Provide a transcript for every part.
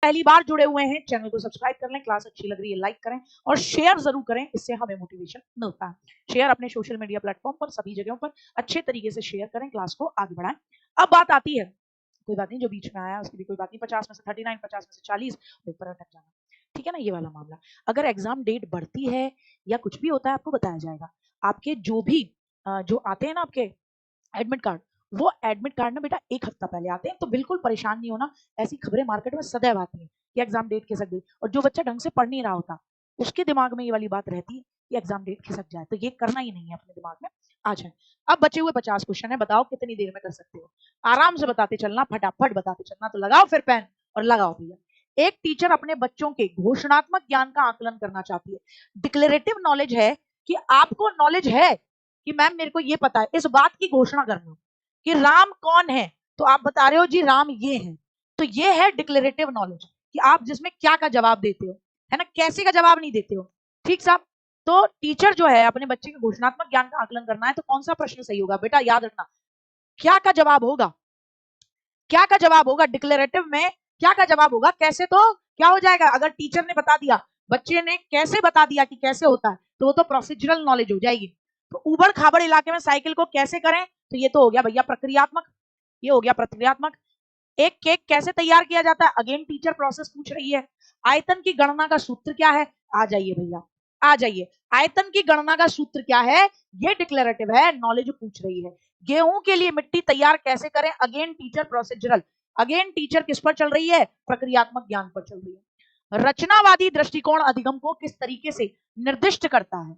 पहली बार जुड़े हुए हैं चैनल को सब्सक्राइब कर लें, क्लास अच्छी लग रही है लाइक करें और शेयर जरूर करें, इससे हमें मोटिवेशन मिलता है। शेयर अपने सोशल मीडिया प्लेटफॉर्म पर सभी जगहों पर अच्छे तरीके से शेयर करें, क्लास को आगे बढ़ाएं। अब बात आती है, कोई बात नहीं जो बीच में आया उसकी भी कोई बात नहीं, 50 में से 39, 50 में से 40 पेपर अटक जाना, ठीक है ना, ये वाला मामला। अगर एग्जाम डेट बढ़ती है या कुछ भी होता है आपको बताया जाएगा। आपके जो भी जो आते हैं ना आपके एडमिट कार्ड, वो एडमिट कार्ड ना बेटा 1 हफ्ता पहले आते हैं, तो बिल्कुल परेशान नहीं होना। ऐसी खबरें मार्केट में सदैव आती हैं कि एग्जाम डेट खिसक गई, और जो बच्चा ढंग से पढ़ नहीं रहा होता उसके दिमाग में ये वाली बात रहती है कि एग्जाम डेट खिसक जाए, तो ये करना ही नहीं है अपने दिमाग में आ जाए। अब बचे हुए 50 क्वेश्चन है, बताओ कितनी देर में कर सकते हो? आराम से बताते चलना, फटाफट बताते चलना। तो लगाओ फिर पेन और लगाओ भैया। एक टीचर अपने बच्चों के घोषणात्मक ज्ञान का आकलन करना चाहती है। डिक्लेरेटिव नॉलेज है कि आपको नॉलेज है कि मैम मेरे को ये पता है, इस बात की घोषणा करना कि राम कौन है, तो आप बता रहे हो जी राम ये है, तो ये है डिक्लेरेटिव नॉलेज कि आप जिसमें क्या का जवाब देते हो, है ना, कैसे का जवाब नहीं देते हो। ठीक साहब, तो टीचर जो है अपने बच्चे के घोषणात्मक ज्ञान का आकलन करना है, तो कौन सा प्रश्न सही होगा बेटा, याद रखना क्या का जवाब होगा, क्या का जवाब होगा डिक्लेरेटिव में, क्या का जवाब होगा, कैसे, तो क्या हो जाएगा, अगर टीचर ने बता दिया, बच्चे ने कैसे बता दिया कि कैसे होता है, तो वो तो प्रोसीजरल नॉलेज हो जाएगी। तो उबड़ खाबड़ इलाके में साइकिल को कैसे करें, तो ये तो हो गया भैया प्रक्रियात्मक, ये हो गया प्रक्रियात्मक। एक केक कैसे तैयार किया जाता है, अगेन टीचर प्रोसेस पूछ रही है। आयतन की गणना का सूत्र क्या है, आ जाइए भैया आ जाइए, आयतन की गणना का सूत्र क्या है, ये डिक्लेरेटिव है, नॉलेज पूछ रही है। गेहूं के लिए मिट्टी तैयार कैसे करें, again teacher procedural, again teacher किस पर चल रही है, प्रक्रियात्मक ज्ञान पर चल रही है। रचनावादी दृष्टिकोण अधिगम को किस तरीके से निर्दिष्ट करता है,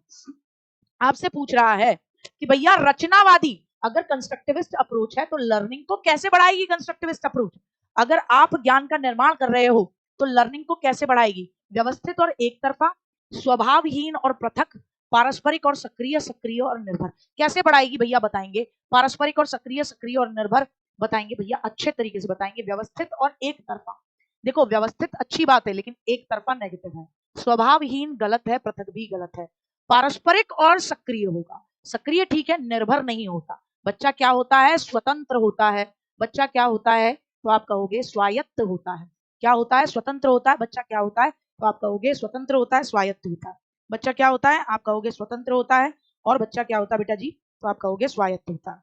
आपसे पूछ रहा है कि भैया रचनावादी, अगर कंस्ट्रक्टिविस्ट अप्रोच है तो लर्निंग को कैसे बढ़ाएगी कंस्ट्रक्टिविस्ट अप्रोच, अगर आप ज्ञान का निर्माण कर रहे हो तो लर्निंग को कैसे बढ़ाएगी, व्यवस्थित और एक तरफा, स्वभावहीन और पृथक, पारस्परिक और सक्रिय, सक्रिय और निर्भर, कैसे बढ़ाएगी भैया बताएंगे, पारस्परिक और सक्रिय, सक्रिय और निर्भर बताएंगे भैया, अच्छे तरीके से बताएंगे, व्यवस्थित और एक तरफा। देखो व्यवस्थित अच्छी बात है लेकिन एक तरफा नेगेटिव है, स्वभावहीन गलत है, पृथक भी गलत है, पारस्परिक और सक्रिय होगा, सक्रिय ठीक है, निर्भर नहीं होता। बच्चा क्या होता है, स्वतंत्र होता है, बच्चा क्या होता है, तो आप कहोगे स्वायत्त होता है, क्या होता है, स्वतंत्र होता है, बच्चा क्या होता है, तो आप कहोगे स्वतंत्र होता है, स्वायत्त होता है, बच्चा क्या होता है, आप कहोगे स्वतंत्र होता है, और बच्चा क्या होता है बेटा जी, तो आप कहोगे स्वायत्त होता है,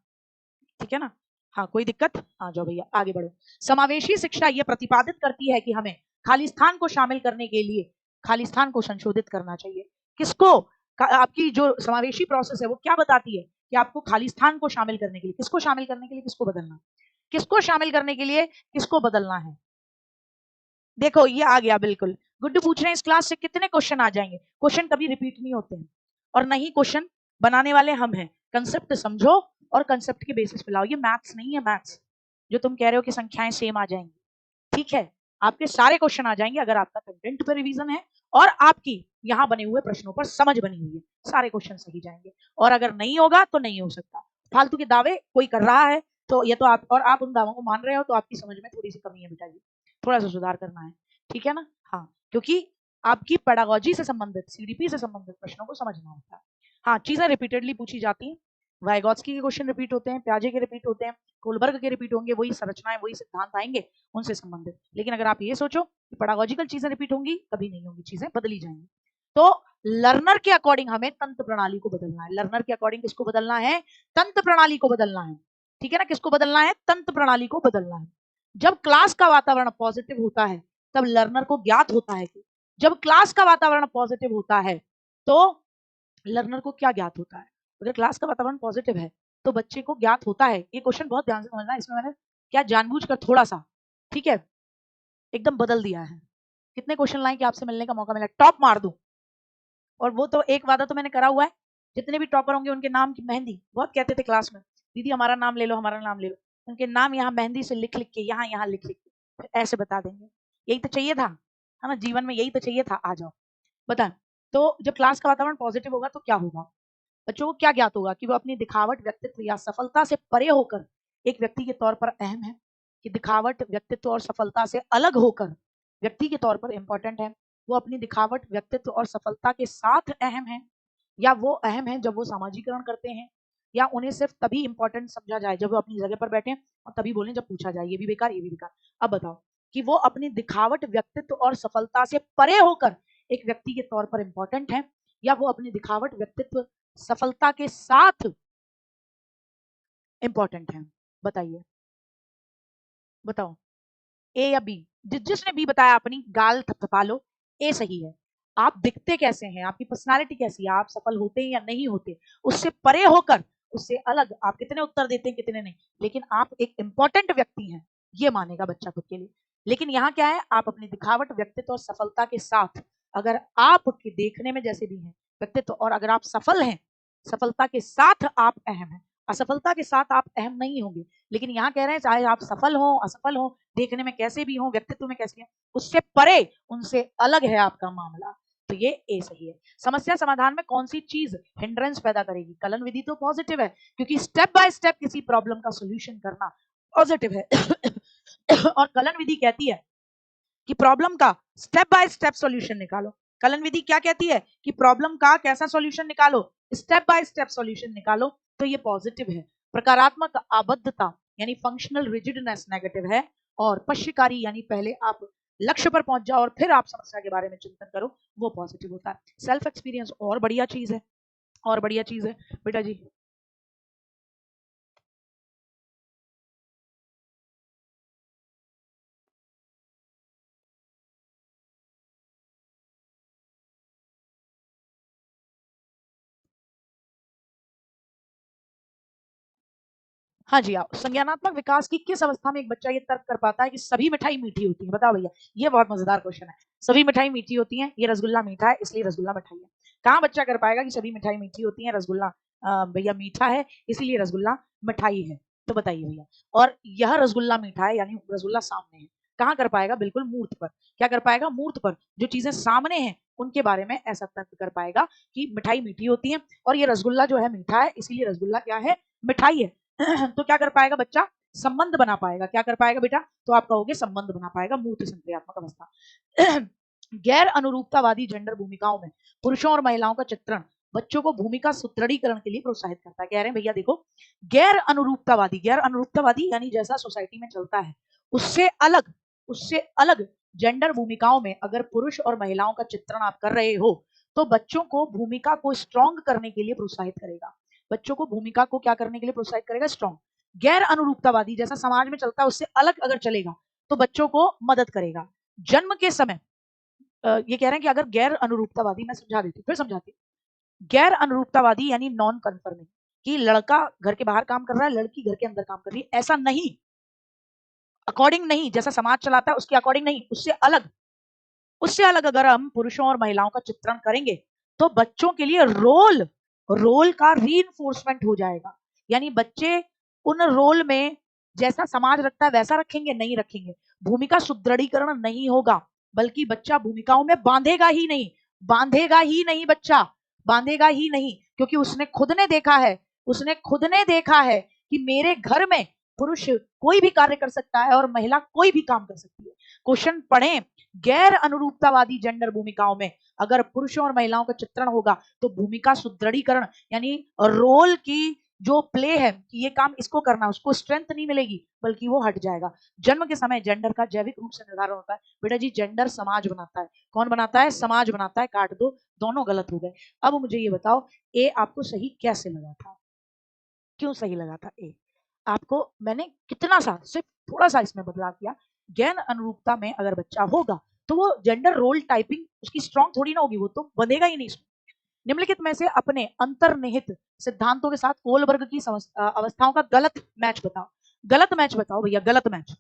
ठीक है ना। हाँ कोई दिक्कत, आ जाओ भैया आगे बढ़ो। समावेशी शिक्षा ये प्रतिपादित करती है कि हमें खाली स्थान को शामिल करने के लिए खाली स्थान को संशोधित करना चाहिए। किसको, आपकी जो समावेशी प्रोसेस है वो क्या बताती है कि आपको खाली स्थान को शामिल करने के लिए, किसको शामिल करने के लिए किसको बदलना, किसको शामिल करने के लिए किसको बदलना है। देखो ये आ गया बिल्कुल, गुड्डू पूछ रहे हैं इस क्लास से कितने क्वेश्चन आ जाएंगे, क्वेश्चन कभी रिपीट नहीं होते हैं और नहीं क्वेश्चन बनाने वाले हम हैं, कंसेप्ट समझो और कंसेप्ट के बेसिस पे लाओ, ये मैथ्स नहीं है, मैथ्स जो तुम कह रहे हो कि संख्याएं सेम आ जाएंगी, ठीक है, आपके सारे क्वेश्चन आ जाएंगे अगर आपका कंटेंट पर रिवीजन है और आपकी यहाँ बने हुए प्रश्नों पर समझ बनी हुई है, सारे क्वेश्चन सही जाएंगे, और अगर नहीं होगा तो नहीं हो सकता। फालतू के दावे कोई कर रहा है तो ये तो आप, और आप उन दावों को मान रहे हो तो आपकी समझ में थोड़ी सी कमी है बेटा जी, थोड़ा सा सुधार करना है, ठीक है ना। हाँ क्योंकि आपकी पेडागोजी से संबंधित, सीडीपी से संबंधित प्रश्नों को समझना होता है। हाँ चीजें रिपीटेडली पूछी जाती हैं, वाइगॉत्स्की के क्वेश्चन रिपीट होते हैं, प्याजे के रिपीट होते हैं, कोलबर्ग के रिपीट होंगे, वही संरचनाएं वही सिद्धांत आएंगे उनसे संबंधित। लेकिन अगर आप ये सोचो कि पेडागोजिकल चीजें रिपीट होंगी, कभी नहीं होंगी, चीजें बदली जाएंगी। तो लर्नर के अकॉर्डिंग हमें तंत्र प्रणाली को बदलना है, लर्नर के अकॉर्डिंग किसको बदलना है, तंत्र प्रणाली को बदलना है, ठीक है ना, किसको बदलना है, तंत्र प्रणाली को बदलना है। जब क्लास का वातावरण पॉजिटिव होता है तब लर्नर को ज्ञात होता है कि, जब क्लास का वातावरण पॉजिटिव होता है तो लर्नर को क्या ज्ञात होता है, अगर क्लास का वातावरण पॉजिटिव है तो बच्चे को ज्ञात होता है, ये क्वेश्चन बहुत ध्यान से समझना, इसमें मैंने क्या जानबूझकर थोड़ा सा, ठीक है, एकदम बदल दिया है। कितने क्वेश्चन लाए कि आपसे मिलने का मौका मिला, टॉप मार दूं, और वो तो एक वादा तो मैंने करा हुआ है, जितने भी टॉपर होंगे उनके नाम की मेहंदी, बहुत कहते थे क्लास में दीदी हमारा नाम ले लो हमारा नाम ले लो, उनके नाम यहाँ मेहंदी से लिख लिख के यहाँ यहाँ लिख लिख के ऐसे बता देंगे, यही तो चाहिए था, है ना, जीवन में यही तो चाहिए था। आ जाओ बता, तो जब क्लास का वातावरण पॉजिटिव होगा तो क्या होगा, बच्चों को क्या ज्ञात होगा कि वो अपनी दिखावट, व्यक्तित्व या सफलता से परे होकर एक व्यक्ति के तौर पर अहम है, कि दिखावट, व्यक्तित्व और सफलता से अलग होकर व्यक्ति के तौर पर इंपॉर्टेंट है, वो अपनी दिखावट, व्यक्तित्व और सफलता के साथ अहम है, या वो अहम है जब वो सामाजिकरण करते हैं, या उन्हें सिर्फ तभी इंपॉर्टेंट समझा जाए जब वो अपनी जगह पर बैठे और तभी बोलें जब पूछा जाए, ये भी बेकार ये भी बेकार। अब बताओ कि वो अपनी दिखावट, व्यक्तित्व और सफलता से परे होकर एक व्यक्ति के तौर पर इंपॉर्टेंट है, या वो अपनी दिखावट, व्यक्तित्व, सफलता के साथ इंपॉर्टेंट है? बताइए, बताओ, ए या बी? जिसने बी बताया अपनी गाल थपथपा लो, ए सही है। आप दिखते कैसे हैं, आपकी पर्सनालिटी कैसी है, आप सफल होते हैं या नहीं होते, उससे परे होकर, उससे अलग आप कितने उत्तर देते हैं कितने नहीं, लेकिन आप एक इंपॉर्टेंट व्यक्ति हैं, ये मानेगा बच्चा खुद के लिए। लेकिन यहाँ क्या है, आप अपनी दिखावट, व्यक्तित्व और सफलता के साथ, अगर आपके देखने में जैसे भी हैं व्यक्तित्व, और अगर आप सफल हैं, सफलता के साथ आप अहम हैं, असफलता के साथ आप अहम नहीं होंगे। लेकिन यहाँ कह रहे हैं चाहे आप सफल हो, असफल हो, देखने में कैसे भी हो, व्यक्तित्व में कैसे हैं, उससे परे, उनसे अलग है आपका मामला, तो ये ए सही है। समस्या समाधान में कौन सी चीज हिंड्रेंस पैदा करेगी? कलन विधि तो पॉजिटिव है, क्योंकि स्टेप बाय स्टेप किसी प्रॉब्लम का सोल्यूशन करना पॉजिटिव है। और कलन विधि कहती है कि प्रॉब्लम का स्टेप बाय स्टेप सॉल्यूशन निकालो। कलन विधि क्या कहती है कि प्रॉब्लम का कैसा सॉल्यूशन निकालो, स्टेप बाय स्टेप सॉल्यूशन निकालो, तो ये पॉजिटिव है। प्रकारात्मक आबद्धता यानी फंक्शनल रिजिडनेस नेगेटिव है, और पश्यकारी यानी पहले आप लक्ष्य पर पहुंच जाओ और फिर आप समस्या के बारे में चिंतन करो, वो पॉजिटिव होता है। सेल्फ एक्सपीरियंस और बढ़िया चीज है, और बढ़िया चीज है बेटा जी। हाँ जी, आओ। संज्ञानात्मक विकास की किस अवस्था में एक बच्चा ये तर्क कर पाता है कि सभी मिठाई मीठी होती है? बताओ भैया, ये बहुत मजेदार क्वेश्चन है। सभी मिठाई मीठी होती है, ये रसगुल्ला मीठा है इसलिए रसगुल्ला मिठाई है। कहाँ बच्चा कर पाएगा कि सभी मिठाई मीठी होती है, रसगुल्ला भैया मीठा है इसीलिए रसगुल्ला मिठाई है? तो बताइए भैया। और यह रसगुल्ला मीठा है यानी रसगुल्ला सामने है, कहाँ कर पाएगा? बिल्कुल मूर्त पर। क्या कर पाएगा? मूर्त पर, जो चीजें सामने हैं उनके बारे में ऐसा तर्क कर पाएगा कि मिठाई मीठी होती है और ये रसगुल्ला जो है मीठा है इसीलिए रसगुल्ला क्या है? मिठाई है। तो क्या कर पाएगा बच्चा? संबंध बना पाएगा। क्या कर पाएगा बेटा? तो आप कहोगे संबंध बना पाएगा, मूर्त संक्रियात्मक अवस्था। गैर अनुरूपतावादी जेंडर भूमिकाओं में पुरुषों और महिलाओं का चित्रण बच्चों को भूमिका सुदृढ़ीकरण के लिए प्रोत्साहित करता है। कह रहे हैं भैया देखो, गैर अनुरूपतावादी यानी जैसा सोसाइटी में चलता है उससे अलग जेंडर भूमिकाओं में अगर पुरुष और महिलाओं का चित्रण आप कर रहे हो, तो बच्चों को भूमिका को स्ट्रॉन्ग करने के लिए प्रोत्साहित करेगा। बच्चों को भूमिका को क्या करने के लिए प्रोत्साहित करेगा? स्ट्रॉन्ग। गैर अनुरूपतावादी जैसा समाज में चलता है उससे अलग अगर चलेगा तो बच्चों को मदद करेगा। जन्म के समय ये कह रहे हैं कि अगर गैर अनुरूपतावादी, मैं समझा देती हूँ, फिर समझाती हूँ। गैर अनुरूपतावादी यानी नॉन कन्फर्मिंग, कि लड़का घर के बाहर काम कर रहा है, लड़की घर के अंदर काम कर रही है, ऐसा नहीं, अकॉर्डिंग नहीं, जैसा समाज चलाता है उसके अकॉर्डिंग नहीं, उससे अलग अगर हम पुरुषों और महिलाओं का चित्रण करेंगे तो बच्चों के लिए रोल रोल का रीइंफोर्समेंट हो जाएगा। यानी बच्चे उन रोल में जैसा समाज रखता है वैसा रखेंगे? नहीं रखेंगे। भूमिका सुदृढ़ीकरण नहीं होगा, बल्कि बच्चा भूमिकाओं में बांधेगा ही नहीं बच्चा, बांधेगा ही नहीं, क्योंकि उसने खुद ने देखा है कि मेरे घर में पुरुष कोई भी कार्य कर सकता है और महिला कोई भी काम कर सकती है। क्वेश्चन पढ़ें, गैर अनुरूपतावादी जेंडर भूमिकाओं में अगर पुरुषों और महिलाओं का चित्रण होगा तो भूमिका सुदृढ़ीकरण यानी रोल की जो प्ले है कि ये काम इसको करना, उसको स्ट्रेंथ नहीं मिलेगी बल्कि वो हट जाएगा। जन्म के समय जेंडर का जैविक रूप से निर्धारण होता है। बेटा जी, जेंडर समाज बनाता है। कौन बनाता है? समाज बनाता है। काट दो, दोनों गलत हो गए। अब मुझे ये बताओ, ए आपको सही कैसे लगा था? क्यों सही लगा था ए आपको? मैंने कितना सा, सिर्फ थोड़ा सा इसमें बदलाव किया। गैर अनुरूपता में अगर बच्चा होगा तो वो जेंडर रोल टाइपिंग उसकी स्ट्रांग थोड़ी ना होगी, वो तो बनेगा ही नहीं। निम्नलिखित में से अपने अंतर्निहित सिद्धांतों के साथ कोलबर्ग की अवस्थाओं का गलत मैच बताओ। गलत मैच बताओ भैया, गलत मैच।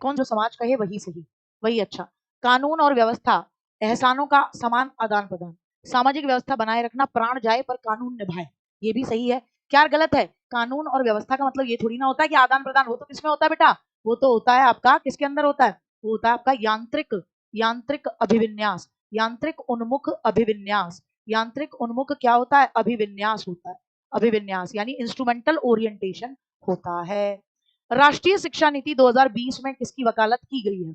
कौन जो समाज कहे वही सही, वही अच्छा। कानून और व्यवस्था, एहसानों का समान आदान प्रदान, सामाजिक व्यवस्था बनाए रखना, प्राण जाए पर कानून निभाए, ये भी सही है। क्या गलत है? कानून और व्यवस्था का मतलब ये थोड़ी ना होता है कि आदान प्रदान, वो तो किसमें होता है बेटा? वो तो होता है आपका, किसके अंदर होता है? वो होता है आपका यांत्रिक यांत्रिक अभिविन्यास, यांत्रिक उन्मुख अभिविन्यास। यांत्रिक उन्मुख क्या होता है? अभिविन्यास होता है। अभिविन्यास यानी इंस्ट्रूमेंटल ओरिएंटेशन होता है। राष्ट्रीय शिक्षा नीति 2020 में किसकी वकालत की गई है?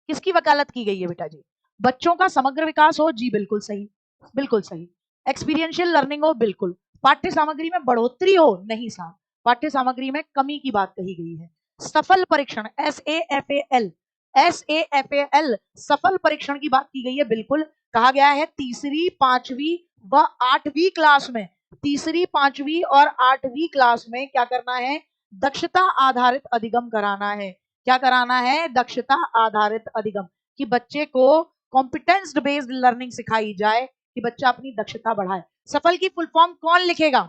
किसकी वकालत की गई है बेटा जी? बच्चों का समग्र विकास हो, जी बिल्कुल सही, बिल्कुल सही। एक्सपीरियंशियल लर्निंग हो, बिल्कुल। पाठ्य सामग्री में बढ़ोतरी हो, नहीं साहब, पाठ्य सामग्री में कमी की बात कही गई है। सफल परीक्षण, SAFAL, SAFAL, सफल परीक्षण की बात की गई है, बिल्कुल। कहा गया है तीसरी, पांचवी व आठवीं क्लास में, तीसरी, पांचवी और आठवीं क्लास में क्या करना है? दक्षता आधारित अधिगम कराना है। क्या कराना है? दक्षता आधारित अधिगम, कि बच्चे को कॉम्पिटेंस बेस्ड लर्निंग सिखाई जाए, कि बच्चा अपनी दक्षता बढ़ाए। सफल की फुल फॉर्म कौन लिखेगा?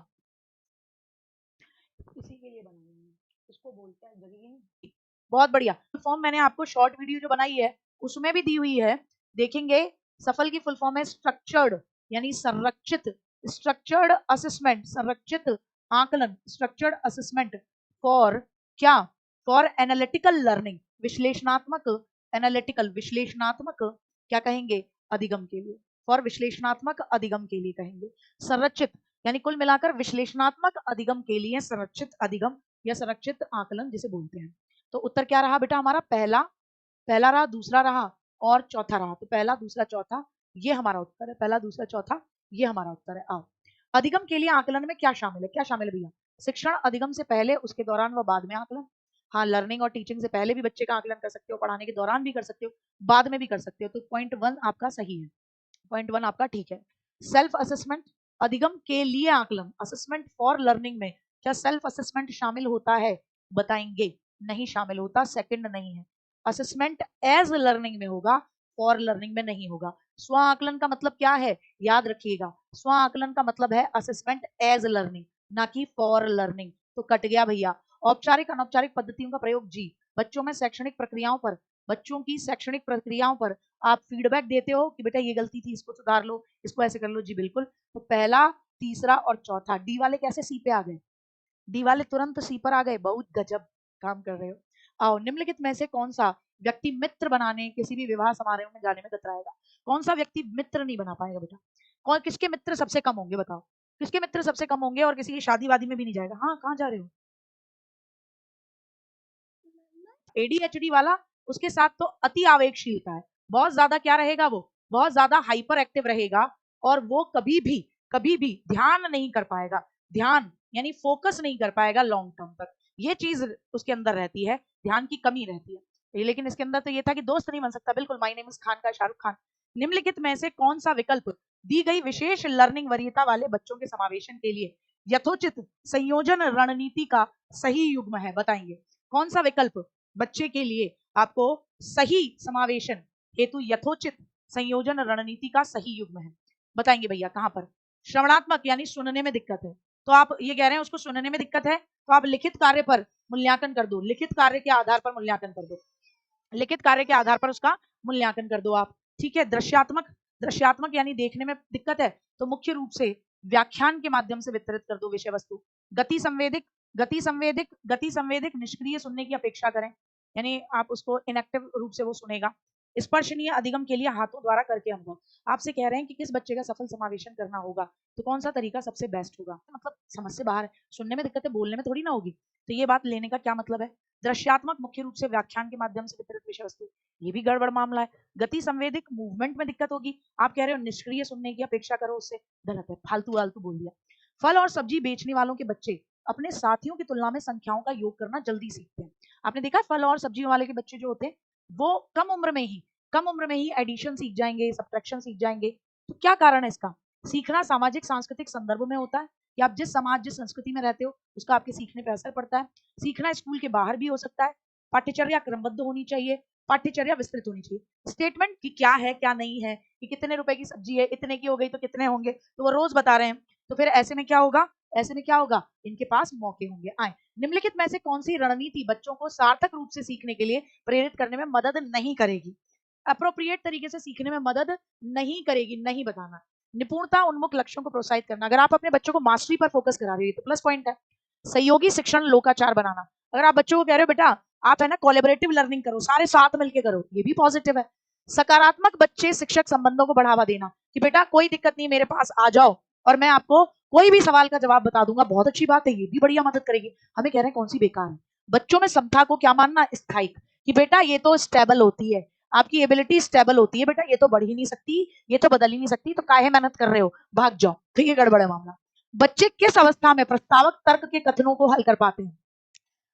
इसी के लिए बनाएंगे, इसको बोलते हैं जगह। बहुत बढ़िया। फुल फॉर्म मैंने आपको शॉर्ट वीडियो जो बनाई है उसमें भी दी हुई है, देखेंगे। सफल की फुल फॉर्म है स्ट्रक्चर्ड, यानी संरक्षित, स्ट्रक्चर्ड असेसमेंट, संरक्षित आकलन, स्ट्रक्चर्ड असेसमेंट फॉर क्या? फॉर एनालिटिकल लर्निंग, विश्लेषणात्मक, एनालिटिकल विश्लेषणात्मक क्या कहेंगे? अधिगम के लिए, फॉर विश्लेषणात्मक अधिगम के लिए कहेंगे। संरचित यानी कुल मिलाकर विश्लेषणात्मक अधिगम के लिए संरक्षित अधिगम या संरक्षित आकलन जिसे बोलते हैं। तो उत्तर क्या रहा बेटा हमारा? पहला, पहला रहा, दूसरा रहा और चौथा रहा। तो पहला, दूसरा, चौथा, ये हमारा उत्तर है। पहला, दूसरा, चौथा, ये हमारा उत्तर है। आओ, अधिगम के लिए आकलन में क्या शामिल है? क्या शामिल है भैया? शिक्षण अधिगम से पहले, उसके दौरान व बाद में आकलन। हाँ, लर्निंग और टीचिंग से पहले भी बच्चे का आकलन कर सकते हो, पढ़ाने के दौरान भी कर सकते हो, बाद में भी कर सकते हो। तो पॉइंट 1 आपका सही है, पॉइंट 1 आपका ठीक है। सेल्फ असेसमेंट, अधिगम के लिए आकलन, असेसमेंट फॉर लर्निंग में क्या सेल्फ असेसमेंट शामिल होता है? बताएंगे, नहीं शामिल होता, सेकंड नहीं है। असेसमेंट एज लर्निंग में होगा, फॉर लर्निंग में नहीं होगा। स्व आकलन का मतलब क्या है? याद रखिएगा, स्व आकलन का मतलब है असेसमेंट एज लर्निंग, ना कि फॉर लर्निंग। तो कट गया भैया। औपचारिक अनौपचारिक पद्धतियों का प्रयोग, जी। बच्चों में शैक्षणिक प्रक्रियाओं पर, बच्चों की शैक्षणिक प्रक्रियाओं पर आप फीडबैक देते हो कि बेटा ये गलती थी, इसको सुधार लो, इसको ऐसे कर लो, जी बिल्कुल। तो पहला, तीसरा और चौथा। डी वाले कैसे सी पे आ गए? डी वाले तुरंत सी पर आ गए, बहुत गजब काम कर रहे हो। आओ, निम्नलिखित में से कौन सा व्यक्ति मित्र बनाने, किसी भी विवाह समारोह में जाने में कतराएगा? कौन सा व्यक्ति मित्र नहीं बना पाएगा बेटा? कौन, किसके मित्र सबसे कम होंगे बताओ? किसके मित्र सबसे कम होंगे और किसी की शादी वादी में भी नहीं जाएगा? हाँ, कहाँ जा रहे हो? ADHD वाला, उसके साथ तो अति आवेगशीलता है, बहुत ज्यादा क्या रहेगा वो? बहुत ज्यादा हाइपर एक्टिव रहेगा, और वो कभी भी ध्यान नहीं कर पाएगा, ध्यान यानी फोकस नहीं कर पाएगा लॉन्ग टर्म तक। ये चीज उसके अंदर रहती है, ध्यान की कमी रहती है। लेकिन इसके अंदर तो ये था कि दोस्त नहीं बन सकता, बिल्कुल। माय नेम इज खान का शाहरुख खान। निम्नलिखित में से कौन सा विकल्प दी गई विशेष लर्निंग वरीयता वाले बच्चों के समावेशन के लिए यथोचित संयोजन रणनीति का सही युग्म है? बताएंगे कौन सा विकल्प बच्चे के लिए आपको सही समावेशन हेतु यथोचित संयोजन रणनीति का सही युग्म है? बताएंगे भैया कहां पर? श्रवणात्मक यानी सुनने में दिक्कत है, तो आप ये कह रहे हैं उसको सुनने में दिक्कत है, तो आप लिखित कार्य पर मूल्यांकन कर दो, लिखित कार्य के आधार पर मूल्यांकन कर दो, लिखित कार्य के आधार पर उसका मूल्यांकन कर दो आप। ठीक है। दृश्यात्मक, दृश्यात्मक यानी देखने में दिक्कत है, तो मुख्य रूप से व्याख्यान के माध्यम से वितरित कर दो विषय वस्तु। गति संवेदिक, गति संवेदिक, गति संवेदिक निष्क्रिय सुनने की अपेक्षा करें, यानी आप उसको इनएक्टिव रूप से वो सुनेगा। स्पर्शनीय अधिगम के लिए हाथों द्वारा करके अनुभव, आपसे कह रहे हैं कि किस बच्चे का सफल समावेशन करना होगा, तो कौन सा तरीका सबसे बेस्ट होगा? मतलब समझ से बाहर है, सुनने में दिक्कत है, बोलने में थोड़ी ना होगी, तो ये बात लेने का क्या मतलब है? दृश्यात्मक मुख्य रूप से व्याख्यान के माध्यम से वितरित विषय वस्तु, ये भी गड़बड़ मामला है। गति संवेदिक मूवमेंट में दिक्कत होगी, आप कह रहे हो निष्क्रिय सुनने की अपेक्षा करो उससे, गलत है, फालतू वालतू बोल दिया। फल और सब्जी बेचने वालों के बच्चे अपने साथियों की तुलना में संख्याओं का योग करना जल्दी सीखते हैं। आपने देखा फल और सब्जी वाले के बच्चे जो होते हैं वो कम उम्र में ही एडिशन सीख जाएंगे, सब्ट्रैक्शन सीख जाएंगे। तो क्या कारण है इसका? सीखना सामाजिक सांस्कृतिक संदर्भ में होता है, कि आप जिस समाज, जिस संस्कृति में रहते हो उसका आपके सीखने पर असर पड़ता है। सीखना स्कूल के बाहर भी हो सकता है। पाठ्यचर्या क्रमबद्ध होनी चाहिए, पाठ्यचर्या विस्तृत होनी चाहिए। स्टेटमेंट की क्या है क्या नहीं है, कि कितने रुपए की सब्जी है, इतने की हो गई तो कितने होंगे, तो वो रोज बता रहे हैं, तो फिर ऐसे में क्या होगा? ऐसे में क्या होगा? इनके पास मौके होंगे। आए, निम्नलिखित में से कौन सी रणनीति बच्चों को सार्थक रूप से सीखने के लिए प्रेरित करने में मदद नहीं करेगी? अप्रोप्रिएट तरीके से सीखने में मदद नहीं करेगी, नहीं बताना। निपुणता उन्मुख लक्ष्यों को प्रोत्साहित करना। अगर आप अपने बच्चों को मास्टरी पर फोकस करा रहे हो तो प्लस पॉइंट है। सहयोगी शिक्षण लोकाचार बनाना। अगर आप बच्चों को कह रहे हो बेटा आप है ना कोलैबोरेटिव लर्निंग करो, सारे साथ मिलके करो, ये भी पॉजिटिव है। सकारात्मक बच्चे शिक्षक संबंधों को बढ़ावा देना कि बेटा कोई दिक्कत नहीं, मेरे पास आ जाओ और मैं आपको कोई भी सवाल का जवाब बता दूंगा, बहुत अच्छी बात है, ये भी बढ़िया मदद करेगी। हमें कह रहे हैं कौन सी बेकार है। बच्चों में समता को क्या मानना, स्थायिक, कि बेटा ये तो स्टेबल होती है, आपकी एबिलिटी स्टेबल होती है, बेटा ये तो बढ़ ही नहीं सकती, ये तो बदल ही नहीं सकती, तो काहे मेहनत कर रहे हो, भाग जाओ, तो ये गड़बड़ है मामला। बच्चे किस अवस्था में प्रस्तावक तर्क के कथनों को हल कर पाते हैं,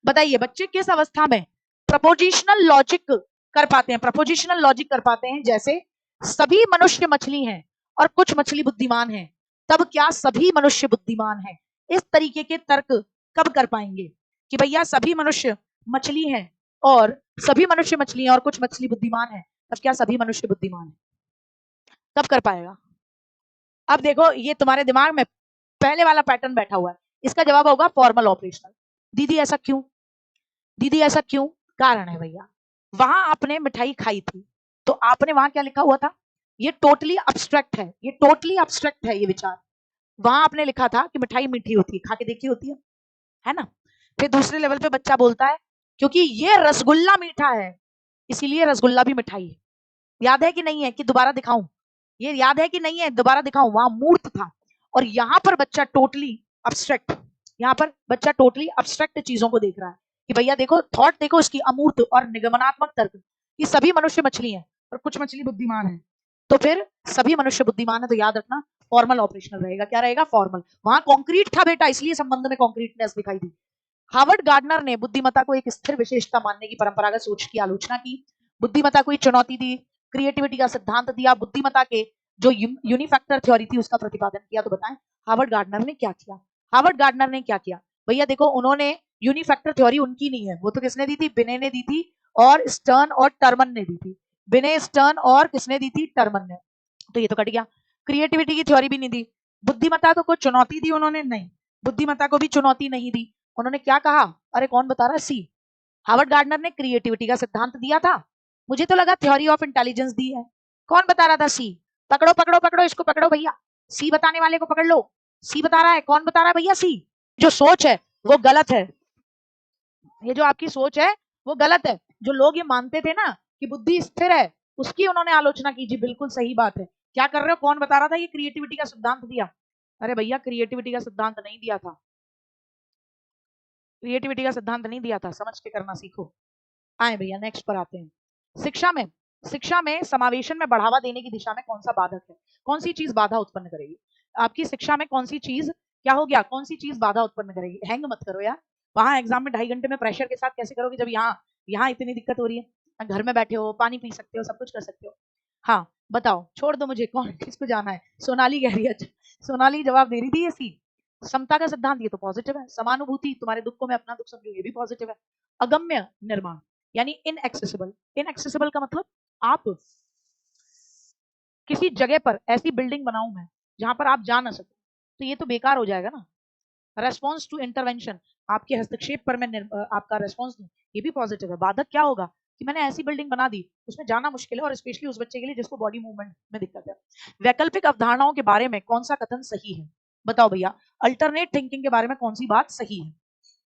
बताइए बच्चे किस अवस्था में प्रपोजिशनल लॉजिक कर पाते हैं, प्रपोजिशनल लॉजिक कर पाते हैं। जैसे सभी मनुष्य मछली हैं और कुछ मछली बुद्धिमान हैं, तब क्या सभी मनुष्य बुद्धिमान हैं, इस तरीके के तर्क कब कर पाएंगे कि भैया सभी मनुष्य मछली हैं और सभी मनुष्य मछली हैं और कुछ मछली बुद्धिमान है, तब क्या सभी मनुष्य बुद्धिमान है, कब कर पाएगा। अब देखो ये तुम्हारे दिमाग में पहले वाला पैटर्न बैठा हुआ है, इसका जवाब होगा फॉर्मल ऑपरेशनल। दीदी ऐसा क्यों, दीदी ऐसा क्यों, कारण है भैया, वहां आपने मिठाई खाई थी तो आपने वहां क्या लिखा हुआ था, ये टोटली अब्स्ट्रैक्ट है, ये टोटली अब्स्ट्रैक्ट है ये विचार। वहां आपने लिखा था कि मिठाई मीठी होती है, खा के देखी होती है ना। फिर दूसरे लेवल पे बच्चा बोलता है क्योंकि ये रसगुल्ला मीठा है इसीलिए रसगुल्ला भी मिठाई है। याद है कि नहीं है कि दोबारा दिखाऊं, ये याद है कि नहीं है दोबारा दिखाऊं, वहां मूर्त था और यहाँ पर बच्चा टोटली अब्स्ट्रैक्ट, यहाँ पर बच्चा टोटली अब्स्ट्रैक्ट चीजों को देख रहा है कि भैया देखो थॉट देखो इसकी अमूर्त और निगमनात्मक तर्क कि सभी मनुष्य मछली है और कुछ मछली बुद्धिमान है, तो फिर सभी मनुष्य बुद्धिमान है, तो याद रखना फॉर्मल ऑपरेशनल रहेगा। क्या रहेगा, फॉर्मल। वहां कॉन्क्रीट था बेटा इसलिए संबंध में कॉन्क्रीटनेस दिखाई दी। हार्वर्ड गार्डनर ने बुद्धिमत्ता को एक स्थिर विशेषता मानने की परंपरागत सोच की आलोचना की, बुद्धिमत्ता को चुनौती दी, क्रिएटिविटी का सिद्धांत दिया, बुद्धिमत्ता के जो यूनिफैक्टर थ्योरी थी उसका प्रतिपादन किया। तो बताएं हार्वर्ड गार्डनर ने क्या किया, हार्वर्ड गार्डनर ने क्या किया भैया, देखो उन्होंने यूनिफैक्टर थ्योरी उनकी नहीं है, वो तो किसने दी थी, बिने ने दी थी और स्टर्न और टर्मन ने दी थी, बिने स्टर्न और किसने दी थी, टर्मन ने, तो ये तो कट गया। क्रिएटिविटी की थ्योरी भी नहीं दी, बुद्धिमत्ता तो को चुनौती दी उन्होंने, नहीं बुद्धिमत्ता को भी चुनौती नहीं दी, उन्होंने क्या कहा, अरे कौन बता रहा है, सी। हार्वर्ड गार्डनर ने क्रिएटिविटी का सिद्धांत दिया था, मुझे तो लगा थ्योरी ऑफ इंटेलिजेंस दी है, कौन बता रहा था, सी। पकड़ो पकड़ो पकड़ो इसको, पकड़ो भैया, सी बताने वाले को पकड़ लो, सी बता रहा है, कौन बता रहा है भैया, सी। जो सोच है वो गलत है, ये जो आपकी सोच है वो गलत है। जो लोग ये मानते थे ना कि बुद्धि स्थिर है उसकी उन्होंने आलोचना की, जी बिल्कुल सही बात है। क्या कर रहे हो, कौन बता रहा था ये क्रिएटिविटी का सिद्धांत दिया, अरे भैया क्रिएटिविटी का सिद्धांत नहीं दिया था, क्रिएटिविटी का सिद्धांत नहीं दिया था, समझ के करना सीखो। आए भैया नेक्स्ट पर आते हैं। शिक्षा में समावेशन में बढ़ावा देने की दिशा में कौन सा बाधक है, कौन सी चीज बाधा उत्पन्न करेगी आपकी शिक्षा में, कौन सी चीज क्या हो गया, कौन सी चीज बाधा उत्पन्न करेगी। हैंग मत करो यार, वहां एग्जाम में 2.5 घंटे में प्रेशर के साथ कैसे करोगे जब यहाँ यहाँ इतनी दिक्कत हो रही है, घर में बैठे हो पानी पी सकते हो सब कुछ कर सकते हो। हाँ बताओ, छोड़ दो मुझे, कौन किसको जाना है, सोनाली कह रही है, सोनाली जवाब दे रही थी ये सी। समता का सिद्धांत ये तो पॉजिटिव है, समानुभूति तुम्हारे दुख को मैं अपना दुख समझू ये भी पॉजिटिव है। अगम्य निर्माण यानी इनएक्सेसिबल, इनएक्सेसिबल का मतलब आप किसी जगह पर ऐसी बिल्डिंग बनाऊं मैं जहां पर आप जा ना सको, तो ये तो बेकार हो जाएगा ना। रेस्पॉन्स टू इंटरवेंशन, आपके हस्तक्षेप पर मैं आपका रेस्पॉन्स दूं, ये भी पॉजिटिव है। बाधक क्या होगा कि मैंने ऐसी बिल्डिंग बना दी उसमें जाना मुश्किल है और स्पेशली उस बच्चे के लिए जिसको बॉडी मूवमेंट में दिक्कत है। वैकल्पिक अवधारणाओं के बारे में कौन सा कथन सही है, बताओ भैया, अल्टरनेट थिंकिंग के बारे में कौन सी बात सही है,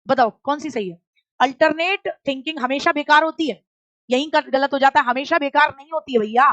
बताओ कौन सी सही है। अल्टरनेट थिंकिंग हमेशा बेकार होती है, यही गलत हो जाता है, हमेशा बेकार नहीं होती है भैया,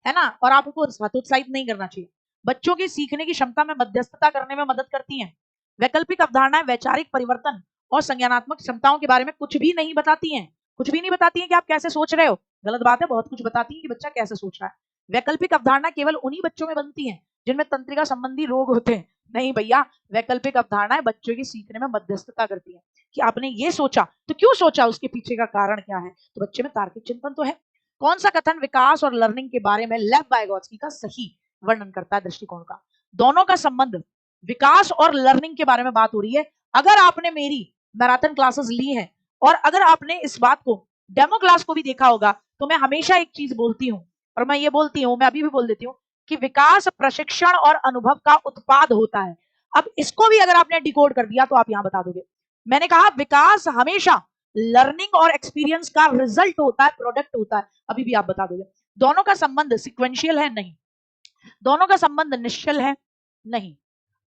है ना, और आपको हतोत्साहित नहीं करना चाहिए। बच्चों की सीखने की क्षमता में मध्यस्थता करने में मदद करती हैं। वैकल्पिक अवधारणाएं वैचारिक परिवर्तन और संज्ञानात्मक क्षमताओं के बारे में कुछ भी नहीं बताती हैं, कुछ भी नहीं बताती हैं कि आप कैसे सोच रहे हो, गलत बात है, बहुत कुछ बताती हैं कि बच्चा कैसे सोच रहा है। वैकल्पिक अवधारणा केवल उन्हीं बच्चों में बनती हैं जिनमें तंत्रिका संबंधी रोग होते हैं, नहीं भैया, वैकल्पिक अवधारणाएं बच्चों की सीखने में मध्यस्थता करती हैं कि आपने ये सोचा तो क्यों सोचा, उसके पीछे का कारण क्या है, तो बच्चे में तार्किक चिंतन तो है। कौन सा कथन विकास और लर्निंग के बारे में लेव वाइगोत्स्की का सही वर्णन करता है दृष्टिकोण का, दोनों का संबंध, विकास और लर्निंग के बारे में बात हो रही है। अगर आपने मेरी मैराथन क्लासेस ली है और अगर आपने इस बात को डेमो क्लास को भी देखा होगा तो मैं हमेशा एक चीज बोलती हूँ, और मैं ये बोलती हूँ, मैं अभी भी बोल देती हूँ कि विकास प्रशिक्षण और अनुभव का उत्पाद होता है। अब इसको भी अगर आपने डिकोड कर दिया तो आप यहां बता दोगे, मैंने कहा विकास हमेशा लर्निंग और एक्सपीरियंस का रिजल्ट होता है, प्रोडक्ट होता है, अभी भी आप बता दोगे। दोनों का संबंध सिक्वेंशियल है, नहीं, दोनों का संबंध निश्चल है? नहीं।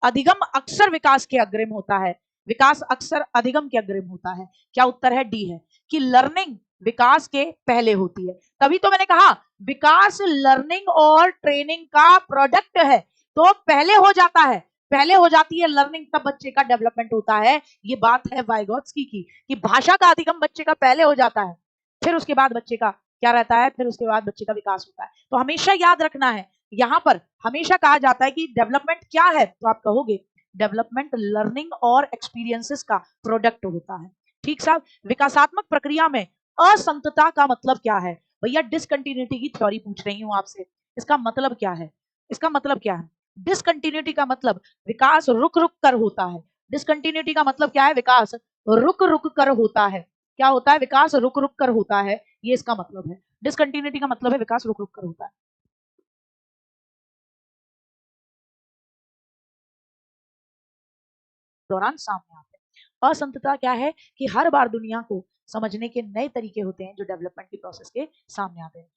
अधिगम अक्सर विकास के अग्रिम होता है, विकास अक्सर अधिगम के अग्रिम होता है। क्या उत्तर है? डी है कि लर्निंग विकास के पहले होती है। तभी तो मैंने कहा विकास लर्निंग और ट्रेनिंग का प्रोडक्ट है, तो पहले हो जाता है, पहले हो जाती है लर्निंग, तब बच्चे का डेवलपमेंट होता है। ये बात है वाइगोत्स्की की कि भाषा का अधिगम बच्चे का पहले हो जाता है, फिर उसके बाद बच्चे का क्या रहता है, फिर उसके बाद बच्चे का विकास होता है। तो हमेशा याद रखना है, यहां पर हमेशा कहा जाता है कि डेवलपमेंट क्या है, तो आप कहोगे डेवलपमेंट लर्निंग और एक्सपीरियंसेस का प्रोडक्ट होता है। ठीक साहब। विकासात्मक प्रक्रिया में असंतता का मतलब क्या है? भैया डिसकंटिन्यूटी की थ्योरी पूछ रही हूं आपसे, इसका मतलब क्या है? इसका मतलब क्या है? डिसकंटिन्यूटी का मतलब विकास रुक रुक कर होता है। डिसकंटिन्यूटी का मतलब क्या है? विकास रुक रुक कर होता है। क्या होता है? विकास रुक रुक कर होता है, ये इसका मतलब है। डिसकंटिन्यूटी का मतलब है विकास रुक रुक कर होता है। दौरान सामने आते हैं। असंतता क्या है? कि हर बार दुनिया को समझने के नए तरीके होते हैं जो डेवलपमेंट की प्रोसेस के सामने आते हैं।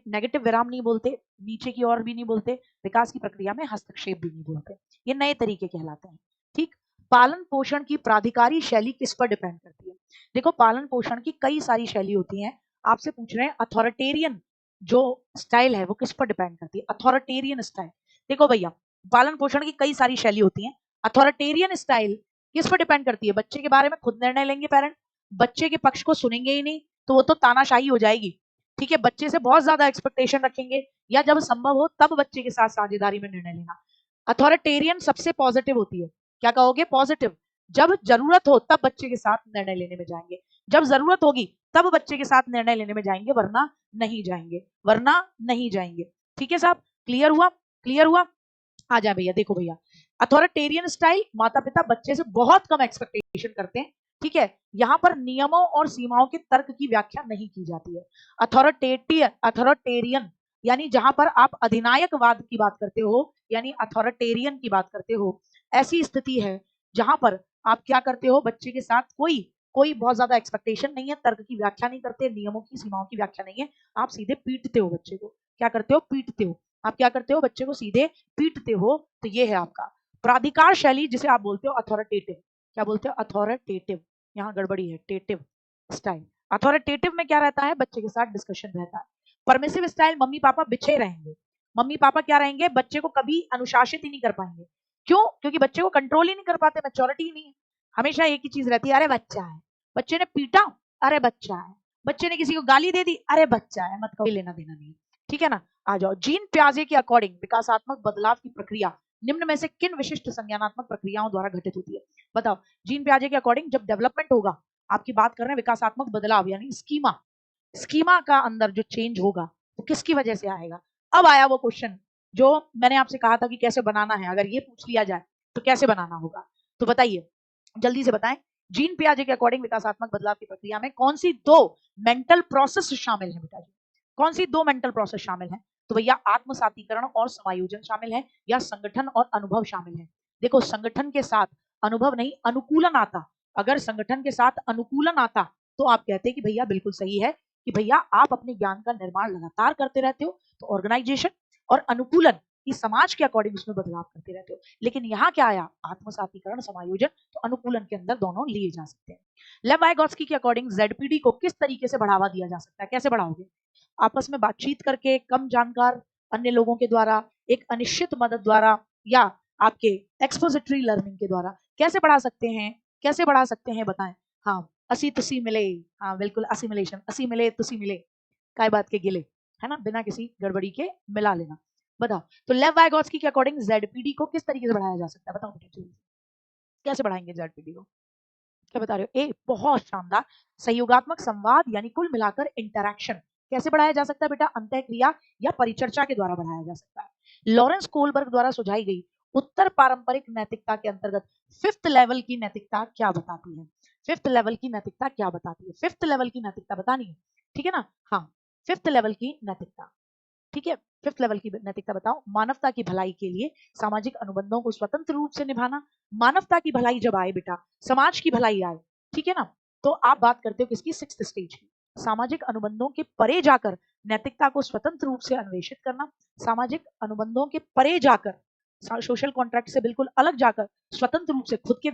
नेगेटिव विराम नहीं बोलते, नीचे की ओर भी नहीं बोलते, विकास की प्रक्रिया में हस्तक्षेप भी नहीं बोलते, ये नए तरीके कहलाते हैं। ठीक। पालन पोषण की प्राधिकारी शैली किस पर डिपेंड करती है? देखो पालन पोषण की कई सारी शैली होती है, आपसे पूछ रहे हैं अथॉरिटेरियन जो स्टाइल है वो किस पर डिपेंड करती है? Authoritarian style. देखो भैया पालन पोषण की कई सारी शैली होती है, अथॉरिटेरियन स्टाइल किस पर डिपेंड करती है? बच्चे के बारे में खुद निर्णय लेंगे पेरेंट, बच्चे के पक्ष को सुनेंगे ही नहीं, तो वो तो तानाशाही हो जाएगी। ठीक है, बच्चे से बहुत ज्यादा एक्सपेक्टेशन रखेंगे, या जब संभव हो तब बच्चे के साथ साझेदारी में निर्णय लेना। अथॉरिटेरियन सबसे पॉजिटिव होती है। क्या कहोगे? पॉजिटिव। जब जरूरत हो तब बच्चे के साथ निर्णय लेने में जाएंगे, जब जरूरत होगी तब बच्चे के साथ निर्णय लेने में जाएंगे, वरना नहीं जाएंगे, वरना नहीं जाएंगे। ठीक है साहब, क्लियर हुआ? क्लियर हुआ? आ जाए भैया, देखो भैया अथॉरिटेरियन स्टाइल, माता पिता बच्चे से बहुत कम एक्सपेक्टेशन करते हैं। ठीक है, यहाँ पर नियमों और सीमाओं के तर्क की व्याख्या नहीं की जाती है। अथॉरिटेरियन यानी जहां पर आप अधिनायकवाद की बात करते हो, यानी अथॉरिटेरियन की बात करते हो, ऐसी स्थिति है जहां पर आप क्या करते हो, बच्चे के साथ कोई कोई बहुत ज्यादा एक्सपेक्टेशन नहीं है, तर्क की व्याख्या नहीं करते, नियमों की सीमाओं की व्याख्या नहीं है, आप सीधे पीटते हो बच्चे को। क्या करते हो? पीटते हो। आप क्या करते हो? बच्चे को सीधे पीटते हो। तो ये है आपका प्राधिकार शैली, जिसे आप बोलते हो अथॉरिटेटिव। क्या बोलते हो? अथॉरिटेटिव। यहाँ गड़बड़ी है, टेटिव स्टाइल। अथॉरिटेटिव में क्या रहता है? बच्चे के साथ डिस्कशन रहता है। परमिसिव स्टाइल, मम्मी पापा बिछे रहेंगे, मम्मी पापा क्या रहेंगे? बच्चे को कभी अनुशासित ही नहीं कर पाएंगे। क्यों? क्योंकि बच्चे को कंट्रोल ही नहीं कर पाते, मेच्योरिटी ही नहीं है। हमेशा एक ही चीज रहती है, अरे बच्चा है, बच्चे ने पीटा, अरे बच्चा है, बच्चे ने किसी को गाली दे दी, अरे बच्चा है, मत कहो, लेना देना नहीं है। ठीक है ना? आ जाओ, जीन प्याजे के अकॉर्डिंग विकासात्मक बदलाव की प्रक्रिया निम्न में से किन विशिष्ट संज्ञानात्मक प्रक्रियाओं द्वारा घटित होती है? बताओ। जीन प्याजे के अकॉर्डिंग जब डेवलपमेंट होगा, आपकी बात कर रहे हैं विकासात्मक बदलाव यानी स्कीमा, स्कीमा का अंदर जो चेंज होगा वो किसकी वजह से आएगा? अब आया वो क्वेश्चन जो मैंने आपसे कहा था कि कैसे बनाना है, अगर ये पूछ लिया जाए तो कैसे बनाना होगा, तो बताइए, जल्दी से बताएं। जीन पियाजे के अकॉर्डिंग विकासात्मक बदलाव की प्रक्रिया में कौन सी दो मेंटल प्रोसेस शामिल है बेटा जी? कौन सी दो मेंटल प्रोसेस शामिल है? तो भैया आत्मसातीकरण और समायोजन शामिल है, या संगठन और अनुभव शामिल है? देखो संगठन के साथ अनुभव नहीं, अनुकूलन आता। अगर संगठन के साथ अनुकूलन आता तो आप कहते हैं कि भैया बिल्कुल सही है, कि भैया आप अपने ज्ञान का निर्माण लगातार करते रहते हो, तो ऑर्गेनाइजेशन और अनुकूलन की समाज के अकॉर्डिंग उसमें बदलाव करते रहते हो। लेकिन यहाँ क्या आया? आत्मसातीकरण, समायोजन, तो अनुकूलन के अंदर दोनों लिए जा सकते हैं। लेव वाइगोत्स्की के अकॉर्डिंग जेडपीडी को किस तरीके से बढ़ावा दिया जा सकता है? कैसे बढ़ाओगे? आपस में बातचीत करके, कम जानकार अन्य लोगों के द्वारा, एक अनिश्चित मदद द्वारा, या आपके एक्सपोजिटरी लर्निंग के द्वारा? कैसे बढ़ा सकते हैं? कैसे बढ़ा सकते हैं बताएं। हाँ, असी तुसी मिले। हाँ बिल्कुल, असिमिलेशन, असी मिले तुसी मिले, काय बात के गिले, है ना, बिना किसी गड़बड़ी के मिला लेना। बताओ। तो लेव वाइगोत्स्की के अकॉर्डिंग जेडपीडी को किस तरीके से बढ़ाया जा सकता है? बताओ बेटा, कैसे बढ़ाएंगे जेडपीडी को? क्या बता रहे हो? ए, बहुत शानदार, सहयोगात्मक संवाद यानी कुल मिलाकर इंटरैक्शन। कैसे बढ़ाया जा सकता है बेटा? अंतःक्रिया या परिचर्चा के द्वारा बढ़ाया जा सकता है। लॉरेंस कोलबर्ग द्वारा सुझाई गई उत्तर पारंपरिक नैतिकता के अंतर्गत फिफ्थ लेवल की नैतिकता क्या बताती है? फिफ्थ लेवल की नैतिकता क्या बताती है? फिफ्थ लेवल की नैतिकता बतानी है, ठीक है ना? हाँ, फिफ्थ लेवल की नैतिकता, ठीक है। फिफ्थ लेवल की नैतिकता बताओ। मानवता की भलाई के लिए सामाजिक अनुबंधों को स्वतंत्र रूप से निभाना। मानवता की भलाई जब आए बेटा, समाज की भलाई आए, ठीक है ना, तो आप बात करते हो किसकी? सिक्स्थ स्टेज की। सामाजिक अनुबंधों के परे जाकर नैतिकता को स्वतंत्र रूप से अन्वेषित करना, सामाजिक अनुबंधों के परे जाकर, सोशल कॉन्ट्रैक्ट से बिल्कुल अलग जाकर स्वतंत्र रूप से खुद के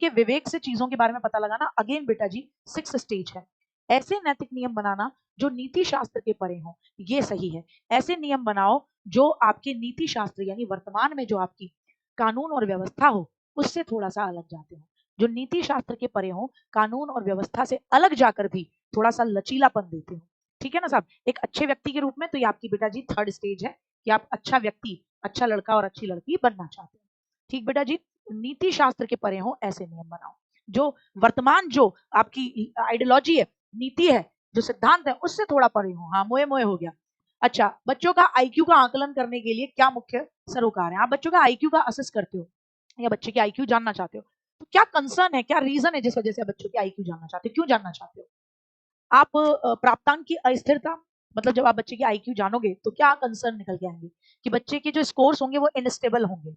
विवेक से चीजों के बारे में पता लगाना। अगेन बेटा जी 6 स्टेज है। ऐसे नैतिक नियम बनाना जो नीति शास्त्र के परे हो, ये सही है। ऐसे नियम बनाओ जो आपके नीति शास्त्र यानी वर्तमान में जो आपकी कानून और व्यवस्था हो उससे थोड़ा सा अलग जाते हो, जो नीति शास्त्र के परे हो, कानून और व्यवस्था से अलग जाकर भी थोड़ा सा लचीलापन देते हो। ठीक है ना साहब। एक अच्छे व्यक्ति के रूप में तो ये आपकी बेटा जी 3rd स्टेज है कि आप अच्छा व्यक्ति, अच्छा लड़का और अच्छी लड़की बनना चाहते हैं। ठीक बेटा जी। नीति शास्त्र के परे हो ऐसे नियम बनाओ जो वर्तमान जो आपकी आइडियोलॉजी है, नीति है, जो सिद्धांत है उससे थोड़ा परे हो। हाँ मोए मोए हो गया। अच्छा, बच्चों का आईक्यू का आकलन करने के लिए क्या मुख्य सरोकार है? आप बच्चों का आईक्यू का असेस करते हो या बच्चे के आईक्यू जानना चाहते हो, तो क्या कंसर्न है, क्या रीजन है जिस वजह से बच्चों के आईक्यू जानना चाहते हो, क्यों जानना चाहते हो? आप प्राप्तांक की अस्थिरता, मतलब जब आप बच्चे के आईक्यू जानोगे तो क्या कंसर्न निकल के आएंगे कि बच्चे के जो स्कोर्स होंगे वो इनस्टेबल होंगे।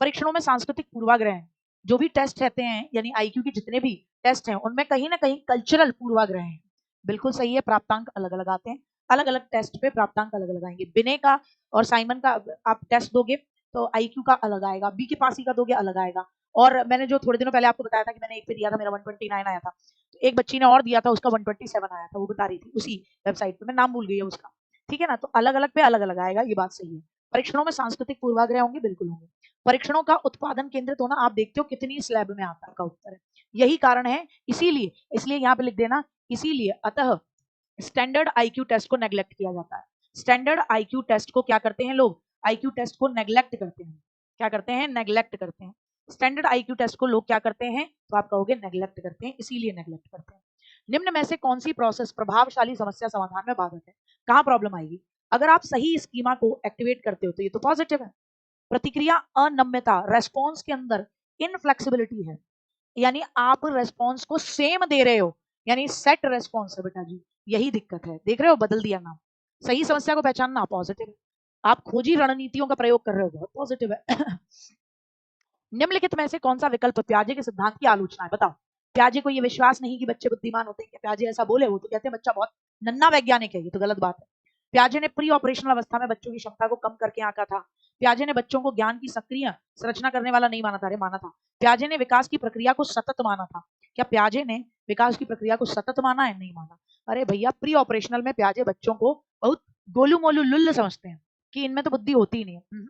परीक्षणों में सांस्कृतिक पूर्वाग्रह हैं, जो भी टेस्ट रहते हैं यानी आईक्यू के जितने भी टेस्ट हैं उनमें कहीं ना कहीं कल्चरल पूर्वाग्रह हैं। बिल्कुल सही है, प्राप्तांक अलग अलग आते हैं, अलग अलग टेस्ट पे प्राप्तांक अलग अलग आएंगे। बिने का और साइमन का आप टेस्ट दोगे तो आईक्यू का अलग आएगा, बी के पासी का दोगे अलग आएगा। और मैंने जो थोड़े दिनों पहले आपको बताया था कि मैंने एक पे दिया था मेरा 129 आया था, तो एक बच्ची ने और दिया था उसका 127 आया था, वो बता रही थी उसी वेबसाइट पे, मैं नाम भूल गई है उसका। ठीक है ना, तो अलग अलग पे अलग अलग आएगा, ये बात सही है। परीक्षणों में सांस्कृतिक पूर्वाग्रह होंगे, बिल्कुल होंगे। परीक्षणों का उत्पादन केंद्रित होना, आप देखते हो कितनी स्लैब में आता है का उत्तर है, यही कारण है। इसीलिए इसलिए यहाँ पे लिख देना, इसीलिए अतः स्टैंडर्ड आईक्यू टेस्ट को नेग्लेक्ट किया जाता है। स्टैंडर्ड आईक्यू टेस्ट को क्या करते हैं लोग? आईक्यू टेस्ट को नेग्लेक्ट करते हैं। क्या करते हैं? नेग्लेक्ट करते हैं। स्टैंडर्ड आईक्यू टेस्ट को लोग क्या करते हैं? तो आप कहोगे नेग्लेक्ट करते हैं, इसीलिए नेग्लेक्ट करते हैं। निम्न में से कौन सी प्रोसेस प्रभावशाली समस्या समाधान में बाधक है? कहां प्रॉब्लम आएगी? अगर आप सही स्कीमा को एक्टिवेट करते हो तो ये तो पॉजिटिव है। प्रतिक्रिया अनम्यता, रेस्पॉन्स के अंदर इनफ्लेक्सिबिलिटी है, यानी आप रेस्पॉन्स को सेम दे रहे हो, यानी सेट रेस्पॉन्स है बेटा जी, यही दिक्कत है। देख रहे हो, बदल दिया नाम। सही समस्या को पहचानना पॉजिटिव है, आप खोजी रणनीतियों का प्रयोग कर रहे हो, बहुत पॉजिटिव है। निम्नलिखित में से कौन सा विकल्प प्याजे के सिद्धांत की आलोचना है? बताओ। प्याजे को ये विश्वास नहीं कि बच्चे बुद्धिमान होते हैं, प्याजे ऐसा बोले, वो तो कहते हैं बच्चा बहुत नन्ना वैज्ञानिक है, ये तो गलत बात है। प्याजे ने प्री ऑपरेशनल अवस्था में बच्चों की क्षमता को कम करके आंका था। प्याजे ने बच्चों को ज्ञान की सक्रिय संरचना करने वाला नहीं माना था, अरे माना था। प्याजे ने विकास की प्रक्रिया को सतत माना था। क्या प्याजे ने विकास की प्रक्रिया को सतत माना है? नहीं माना। अरे भैया, प्री ऑपरेशनल में प्याजे बच्चों को बहुत गोलू मोलू लुल्ल समझते हैं कि इनमें तो बुद्धि होती ही नहीं है।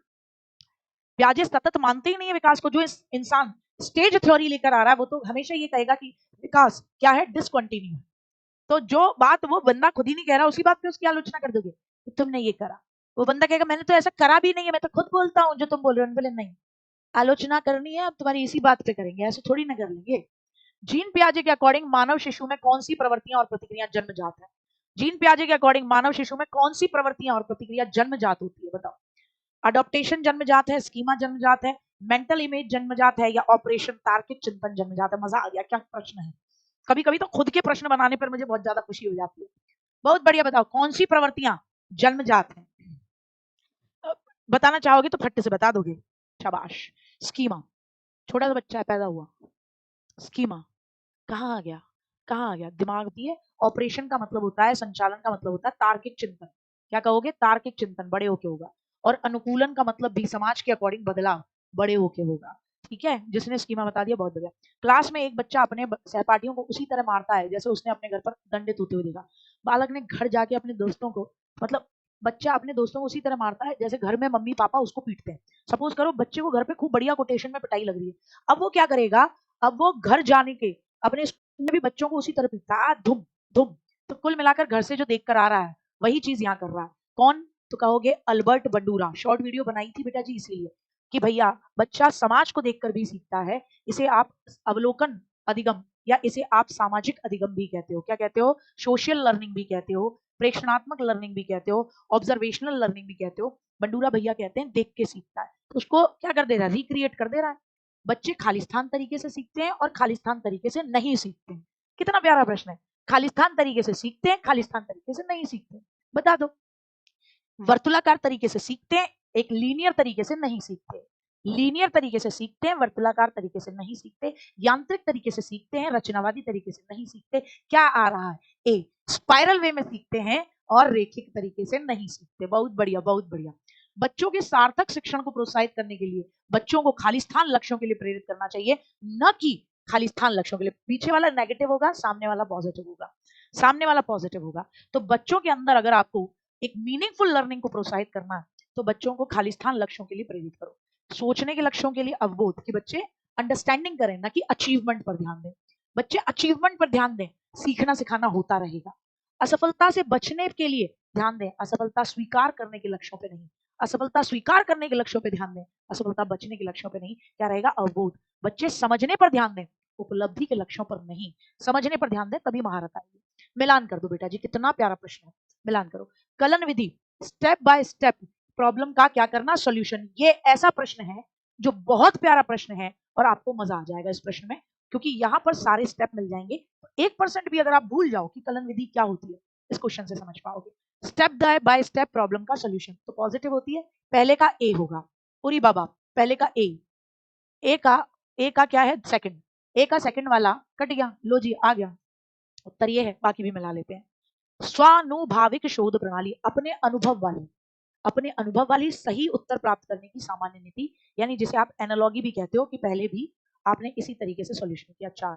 प्याजे सतत मानते ही नहीं है विकास को। जो इंसान स्टेज थ्योरी लेकर आ रहा है वो तो हमेशा ये कहेगा कि विकास क्या है? डिसकंटिन्यू। तो जो बात वो बंदा खुद ही नहीं कह रहा, उसी बात पे उसकी आलोचना कर दोगे तो तुमने ये करा। वो बंदा कहेगा मैंने तो ऐसा करा भी नहीं है, मैं तो खुद बोलता हूँ जो तुम बोल रहे हो। बोले नहीं, आलोचना करनी है अब तुम्हारी इसी बात पे करेंगे, ऐसे थोड़ी ना कर लेंगे। जीन पियाजे के अकॉर्डिंग मानव शिशु में कौन सी प्रवृत्तियां और प्रतिक्रिया जन्मजात है? जीन पियाजे के अकॉर्डिंग मानव शिशु में कौन सी प्रवृत्तियां और प्रतिक्रिया जन्मजात होती है? बताओ। अडॉप्टेशन जन्मजात है, स्कीमा जन्मजात है, मेंटल इमेज जन्मजात है, या ऑपरेशन तार्किक चिंतन जन्मजात है? मजा आ गया, क्या प्रश्न है। कभी कभी तो खुद के प्रश्न बनाने पर मुझे बहुत ज्यादा खुशी हो जाती है। बहुत बढ़िया, बताओ कौन सी प्रवृत्तियां जन्मजात हैं? बताना चाहोगे तो फट से बता दोगे, शाबाश। स्कीमा, छोटा सा बच्चा है पैदा हुआ, स्कीमा कहाँ आ गया? कहाँ आ गया? दिमाग दिए। ऑपरेशन का मतलब होता है, संचालन का मतलब होता है तार्किक चिंतन। क्या कहोगे? तार्किक चिंतन बड़े होके होगा। और अनुकूलन का मतलब भी समाज के अकॉर्डिंग बदलाव बड़े होके होगा। ठीक है, जिसने स्कीमा बता दिया बहुत बढ़िया। क्लास में एक बच्चा अपने सहपाठियों को उसी तरह मारता है जैसे उसने अपने घर पर दंडित होते हुए देखा। बालक ने घर जाके अपने दोस्तों को, मतलब बच्चा अपने दोस्तों को उसी तरह मारता है जैसे घर में मम्मी पापा उसको पीटते हैं। सपोज करो बच्चे को घर पे खूब बढ़िया कोटेशन में पिटाई लग रही है, अब वो क्या करेगा? अब वो घर जाने के अपने स्कूल में भी बच्चों को उसी तरह पीटता है, धुम धुम। तो कुल मिलाकर घर से जो देख कर आ रहा है वही चीज यहाँ कर रहा है। कौन? तो कहोगे अल्बर्ट बंडूरा। शॉर्ट वीडियो बनाई थी बेटा जी इसीलिए कि भैया बच्चा समाज को देखकर भी सीखता है। इसे आप अवलोकन अधिगम या इसे आप सामाजिक अधिगम भी कहते हो। क्या कहते हो? सोशल लर्निंग भी कहते हो, प्रेक्षणात्मक लर्निंग भी कहते हो, ऑब्जर्वेशनल लर्निंग भी कहते हो। बंडूरा भैया कहते हैं देख के सीखता है। तो उसको क्या कर दे रहा है? रिक्रिएट कर दे रहा है। बच्चे खालिस्तान तरीके से सीखते हैं और खालिस्तान तरीके से नहीं सीखते हैं। कितना प्यारा प्रश्न है। खालिस्तान तरीके से सीखते हैं, खालिस्तान तरीके से नहीं सीखते। बता दो। वर्तुलाकार तरीके से सीखते हैं, एक लीनियर तरीके से नहीं सीखते। लीनियर तरीके से सीखते हैं, वर्तुलाकार तरीके से नहीं सीखते, यांत्रिक तरीके से सीखते हैं, रचनावादी तरीके से नहीं सीखते। क्या आ रहा है? ए, स्पाइरल वे में सीखते हैं और रेखिक तरीके से नहीं सीखते। बहुत बढ़िया, बहुत बढ़िया। बच्चों के सार्थक शिक्षण को प्रोत्साहित करने के लिए बच्चों को खालिस्तान लक्ष्यों के लिए प्रेरित करना चाहिए, न कि खालिस्तान लक्ष्यों के लिए। पीछे वाला नेगेटिव होगा, सामने वाला पॉजिटिव होगा, सामने वाला पॉजिटिव होगा। तो बच्चों के अंदर अगर आपको एक मीनिंगफुल लर्निंग को प्रोत्साहित करना है तो बच्चों को खालिस्तान लक्ष्यों के लिए प्रेरित करो। सोचने के लक्ष्यों के लिए अवबोध, कि बच्चे अंडरस्टैंडिंग करें, ना कि अचीवमेंट पर ध्यान दें। बच्चे अचीवमेंट पर ध्यान दें, सीखना सिखाना होता रहेगा। असफलता से बचने के लिए ध्यान दें, असफलता स्वीकार करने के लक्ष्यों पे नहीं। असफलता स्वीकार करने के लक्ष्यों पे ध्यान दें, असफलता बचने के लक्ष्यों पे नहीं। क्या रहेगा? अवबोध। बच्चे समझने पर ध्यान दें, उपलब्धि के लक्ष्यों पर नहीं। समझने पर ध्यान दें, तभी महारत आएगी। मिलान कर दो बेटा जी, कितना प्यारा प्रश्न है। मिलान करो। Kiln Vidhi, step by step problem का क्या करना, सॉल्यूशन। ये ऐसा प्रश्न है जो बहुत प्यारा प्रश्न है और आपको मजा आ जाएगा इस प्रश्न में, क्योंकि यहाँ पर सारे स्टेप मिल जाएंगे। 1% भी अगर आप भूल जाओ कि कलन विधि क्या होती है, इस क्वेश्चन से समझ पाओगे। स्टेप बाय स्टेप प्रॉब्लम का सॉल्यूशन तो पॉजिटिव होती है। पहले का ए होगा, उरी बाबा, पहले का ए का क्या है? सेकंड। ए का सेकंड वाला कट गया, लो जी आ गया। उत्तर ये है, बाकी भी मिला लेते हैं। स्वानुभाविक शोध प्रणाली, अपने अनुभव वाली सही उत्तर प्राप्त करने की सामान्य नीति, यानी जिसे आप एनालॉगी भी कहते हो, कि पहले भी आपने इसी तरीके से सॉल्यूशन किया। 4,